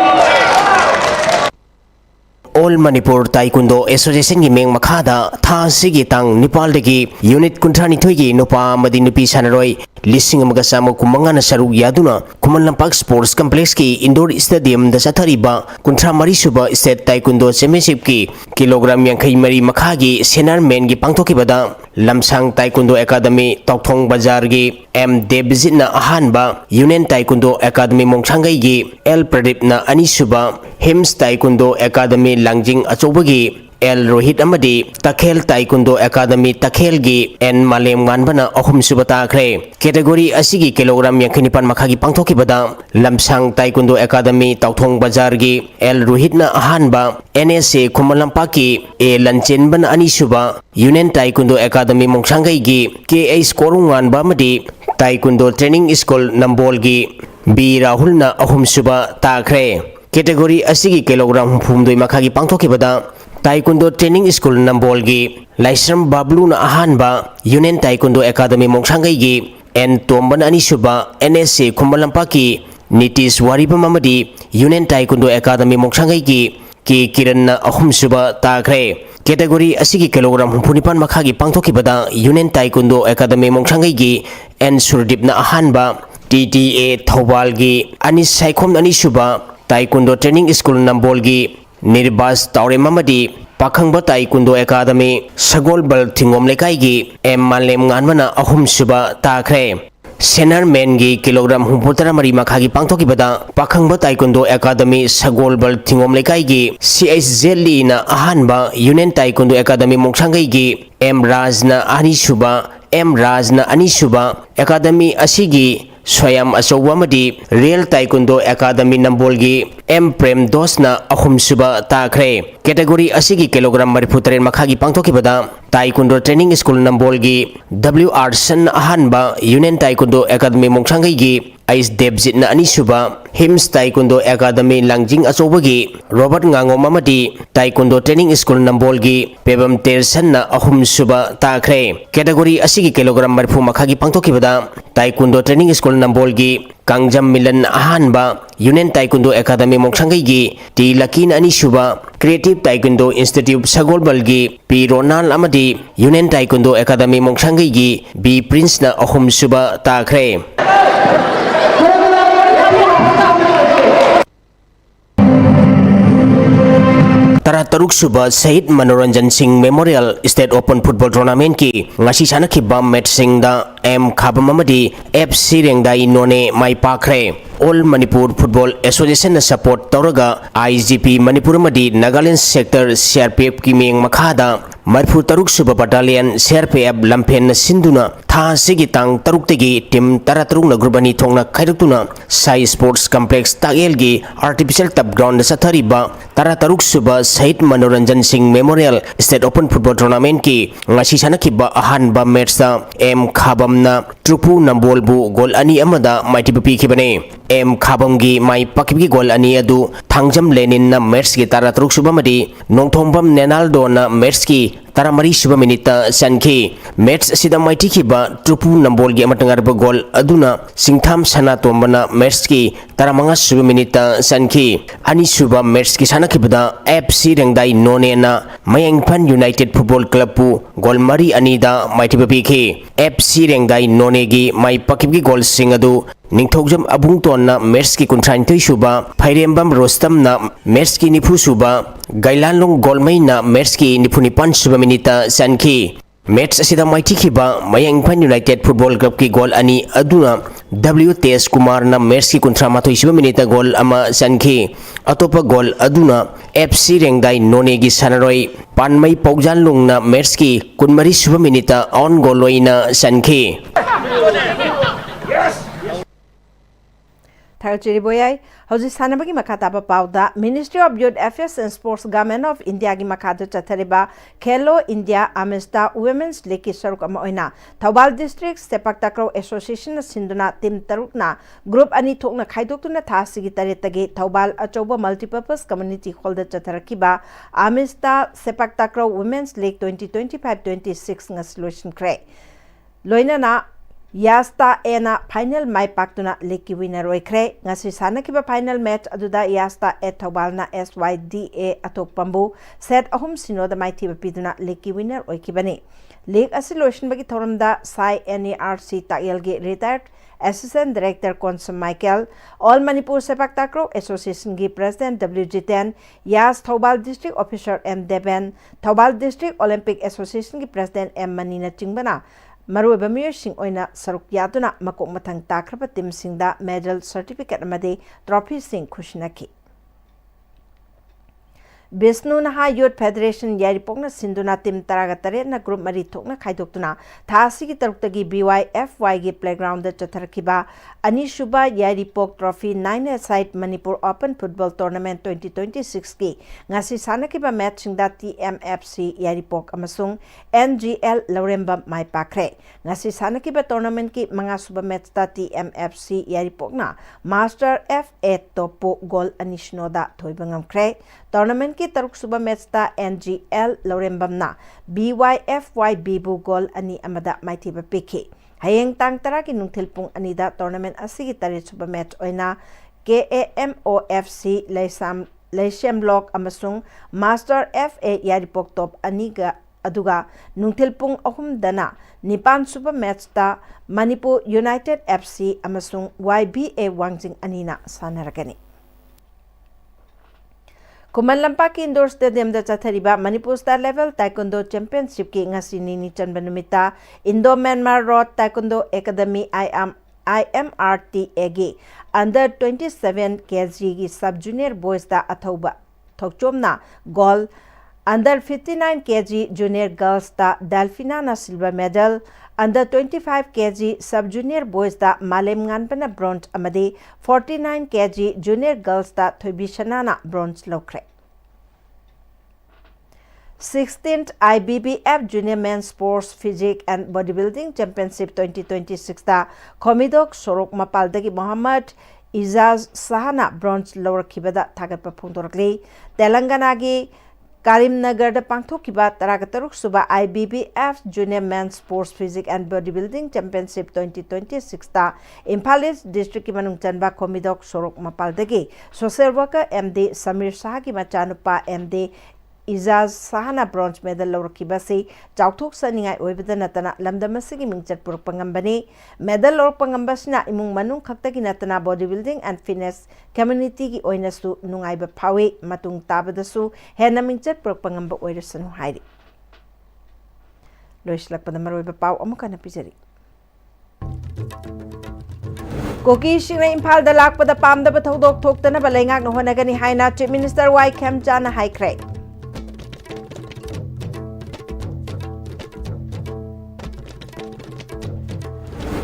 All Manipur Taekwondo Association gi meng makhada tha sigi tang Nepal dagi unit kuntrani thoigi nupa madi nupi sanaroi lising amaga sama kumanga na sarug yaduna Kuman Lampak Sports Complex ki indoor stadium da sathariba kuntra mari suba state Taekwondo championship ki kilogram yankai mari makhagi senior men gi pangthoki bada Lamsang Taekwondo Academy Tokthong Bazar gi M Devjit na ahanba Union Taekwondo Academy Mongchangai gi L Pradip na ani suba Hims Taekwondo Academy Langjing Achobagi El Rohit amadi Takhel Taekwondo Academy Takhel gi N Malem Ganbana ahum suba takre category asigi kilogram yankinipan makhagi pangthoki bada Lamsang Taekwondo Academy Tokthong Bazar gi El Rohit na ahanba NSA Kumalampaki A Lanchen ban ani suba Union Taekwondo Academy Mongchangai gi KA Skorungan bamadi Taekwondo Training School Nambol gi B Rahul na ahum suba takre category asigi kilogram humdoi makhagi pangthoki bada Taekwondo Training School Nambol gi Laisram Bablu na ahanba Union Taekwondo Academy Mongchangai gi N Tomban ani suba NSA Kumalampaki Nitish Waribam amadi Union Taekwondo Academy Mongchangai gi ki Kiran na ahum suba takre category asigi kilogram humpunipan makhagi pangthoki bada Union Taekwondo Academy Mongchangai gi N Surdip na ahanba TTA Thobal gi ani saikhom ani suba Taekwondo Training School Nambol gi Nirbas Taurem amadi Pakhangba Taekwondo Academy Sagol Bal Thingom Lekai gi M Malem Nganwana ahum suba takre Senior men gi kilogram humputara mari makhagi pangthoki bada Pakhangba Taekwondo Academy Sagol Bal Thingom Lekai gi CH Li na ahanba Union Taekwondo Academy Mongchangai gi M Raj na ani suba M Raj na ani suba Academy asigi Swayam Asowamadi, Real Taekwondo Academy Nambolgi, M. Prem Dosna Ahum Suba Takre, Category Asigi Kilogram Mariputare Makagi Pangtokibada, Taekwondo Training School Nambolgi, W.R. San Ahanba, Union Taekwondo Academy Mongchangagi, Ais Debzit na Anisuba, Hims Taekwondo Academy Langjing Asobagi, Robert Ngango Mamadi, Taekwondo Training School Nambolgi, Pebam Tersan na Ahum Suba Takre, Category Asigi Kilogram Maripu Makagi Pangtokibada, Taekwondo Training School Nambolgi, Kangjam Milan Ahanba, Union Taekwondo Academy Mongchangagi, T. Lakin Anisuba, Creative Taekwondo Institute Sagolbalgi, P. Ronald Amadi, Union Taekwondo Academy Mongchangagi, B. Prince na Ahum Suba Takre. Taruk Suba Sahid Manoranjan Singh Memorial State Open Football Tournament ki ngasi sana khiba match sing da M Khabamamadi FC Rengdai None Mai Pakre All Manipur Football Association na support Tauraga IGP Manipur Madi Nagaland Sector CRPF ki meng makhada Marfu Taruk Suba Battalion CRPF Lampen Sinduna Tha Sigi Tang Taruk Tegi Team Taratruk na Grubani Thongna Khairutuna Sai Sports Complex Tagel gi Artificial Turf Ground Sathariba Taruk Suba Sahid Manoranjan Singh Memorial State Open Football Tournament ki ngasi sana khiba ahanba match da M Khabamna Trupu Nambolbu gol ani amada maiti pi khibane M Khabamgi mai pakibgi gol ani adu Thangjam Lenin na match ki Taruk Suba madi Nongthombam Nenaldo na match ki Taramari Suba Minita Sanki match sida maiti khiba Trupu Nambolgi amatangar ba gol aduna Singtham Sana Tombana match ki Taramanga Suba Minita Sanki ani Suba match ki sana khibada FC Rengdai None na Mayangpan United Football Club pu gol mari anida maiti pi khi FC Rengdai None gi mai pakibgi gol singadu Ningthokjam Abungton na match ki kuntrain suba Phairembam Rostam na match ki nifu suba Gailanlong Golmai na match ki nipunipan suba minita sanki match asida maiti khiba Mayangpan United Football Club ki gol ani aduna W. T.S. Kumar na match ki kuntramathoi suba minita gol ama sanki atopa gol aduna FC Rengdai None gi sanaroi Panmai Paugjanlong na match ki kunmari suba minita on goal loina sanki Thakchiri Boyai, Hoji Sanabagi Makataba Pauda, Ministry of Youth Affairs and Sports Government of India Gi Makata Chathariba, Khelo India Amista Women's League Saruk Amoina, Thobal District Sepak Takraw Association Sinduna Tim Tarukna, Group Ani Tokna Khaidokuna Thasigi Taretagi, Thobal Achoba Multipurpose Community Hall the Chatharakiba, Amista Sepak Takraw Women's League 2025-26 nga solution kre. Loina na Yasta ena final mai paktuna leki winner oikre ngasi sana kiba final match aduda Yasta e Thobalna SYDA atok pambu set ahum sinoda mai thiba piduna leki winner oikibani league association bagi thoramda Sai NARC Tayelge retired Assistant Director Konsum Michael, All Manipur Sepak Takraw Association gi President WG10, Yas Thobal District Officer M Deben, Thobal District Olympic Association gi President M Manina Chingbana Maruba Mayor Sing Oina Saruk Yaduna Makok Matang Takrapa Tim Singda Medal Certificate Amade Trophy Sing Kushinaki. Bisnu Naha Youth Federation Yaripokna Sinduna Tim Taragatare na group Mari Tokna Kaidoktuna Thasi ki Taruktagi BYFY gi Playground the Chatharakiba Anishuba Yaripok Trophy 9-a-side Manipur Open Football Tournament 2026 ki ngasi sanakiba matching da TMFC Yaripok amasung NGL Lauremba Mai Pakre ngasi sanakiba tournament ki mga suba match da TMFC Yaripok na Master FA Topo Gol Anishnoda Thoibangam Kre tournament ki taruk suba match da NGL Laurembam na BYFY Bibu Gol ani amada maitiba piki Hayeng tang tara ki nungthil pung anida tournament asigi tarit suba match oina KAMOFC Leisham Block amasung Master FA Yaripok Top aniga aduga nungthil pung ahum dana Nipan suba match ta Manipur United FC amasung YBA Wangjing anina sanaragani. Kumanlampak Indoor Stadium da Chathariba Manipur Star Level Taekwondo Championship ki ngasi ni chanbanumita Indo Myanmar Road Taekwondo Academy IMRTA gi under 27 kg gi sub junior boys da athauba thokchomna goal Under 59 kg junior girls da Delfina na silver medal, under 25 kg sub junior boys da Malem Nganpana bronze amadi 49 kg junior girls da Thoibishana na bronze lokre. 16th IBBF Junior Men's Sports Physique and Bodybuilding Championship 2026 da Komidok Sorok Mapaldagi Muhammad Izaz Sahana bronze lower kibada Tagatpa Puntorkli, Telangana gi Karimnagar da Pangthokiba Taragataruk Suba IBBF Junior Men's Sports Physique and Bodybuilding Championship 2026 da Imphal East District ki manung chanba Komidok Sorok Mapaldagi Social Worker MD Samir Saha ki machanupa MD Izaz Sahana bronze medal lorkibasi chauthok saningai oibada natana lamdamasigi mingchat purpangambani medal lorpangambasna imung manung khaktagi natana bodybuilding and fitness community gi oinasu nungaiba phawi matung tabadasu hena mingchat purpangamba oirasanu hairi loislakpada maroiba pau amukana pijari Koki Shingna Imphal da lakpada pamdaba thodok thoktana balaingak no honagani haina Chief Minister Y Khemcha na haikre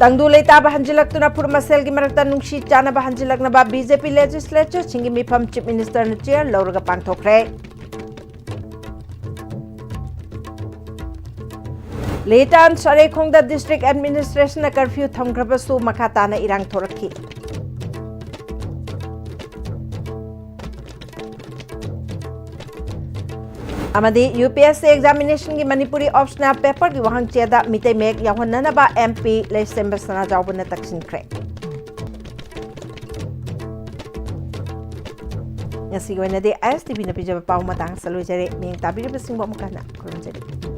Tangdu leita bahanjilak tuna purmasel gi marakta nungshi chana bahanjilak na ba BJP legislature chingi mifam Chief Minister na chair lauraga pangthokre. Leitan Sarekhongda District Administration na curfew thamgrabasu makata na irang thorakhi. Amadi UPSC examination ki Manipuri optional paper ki wahang cheda mitay mek yahonna ba MP Lesember sana jawbana taksin kre. Ngasi gawin na di ISTV na pijaba pao matang salujare ming tabiri basing mo mukana kurun jari.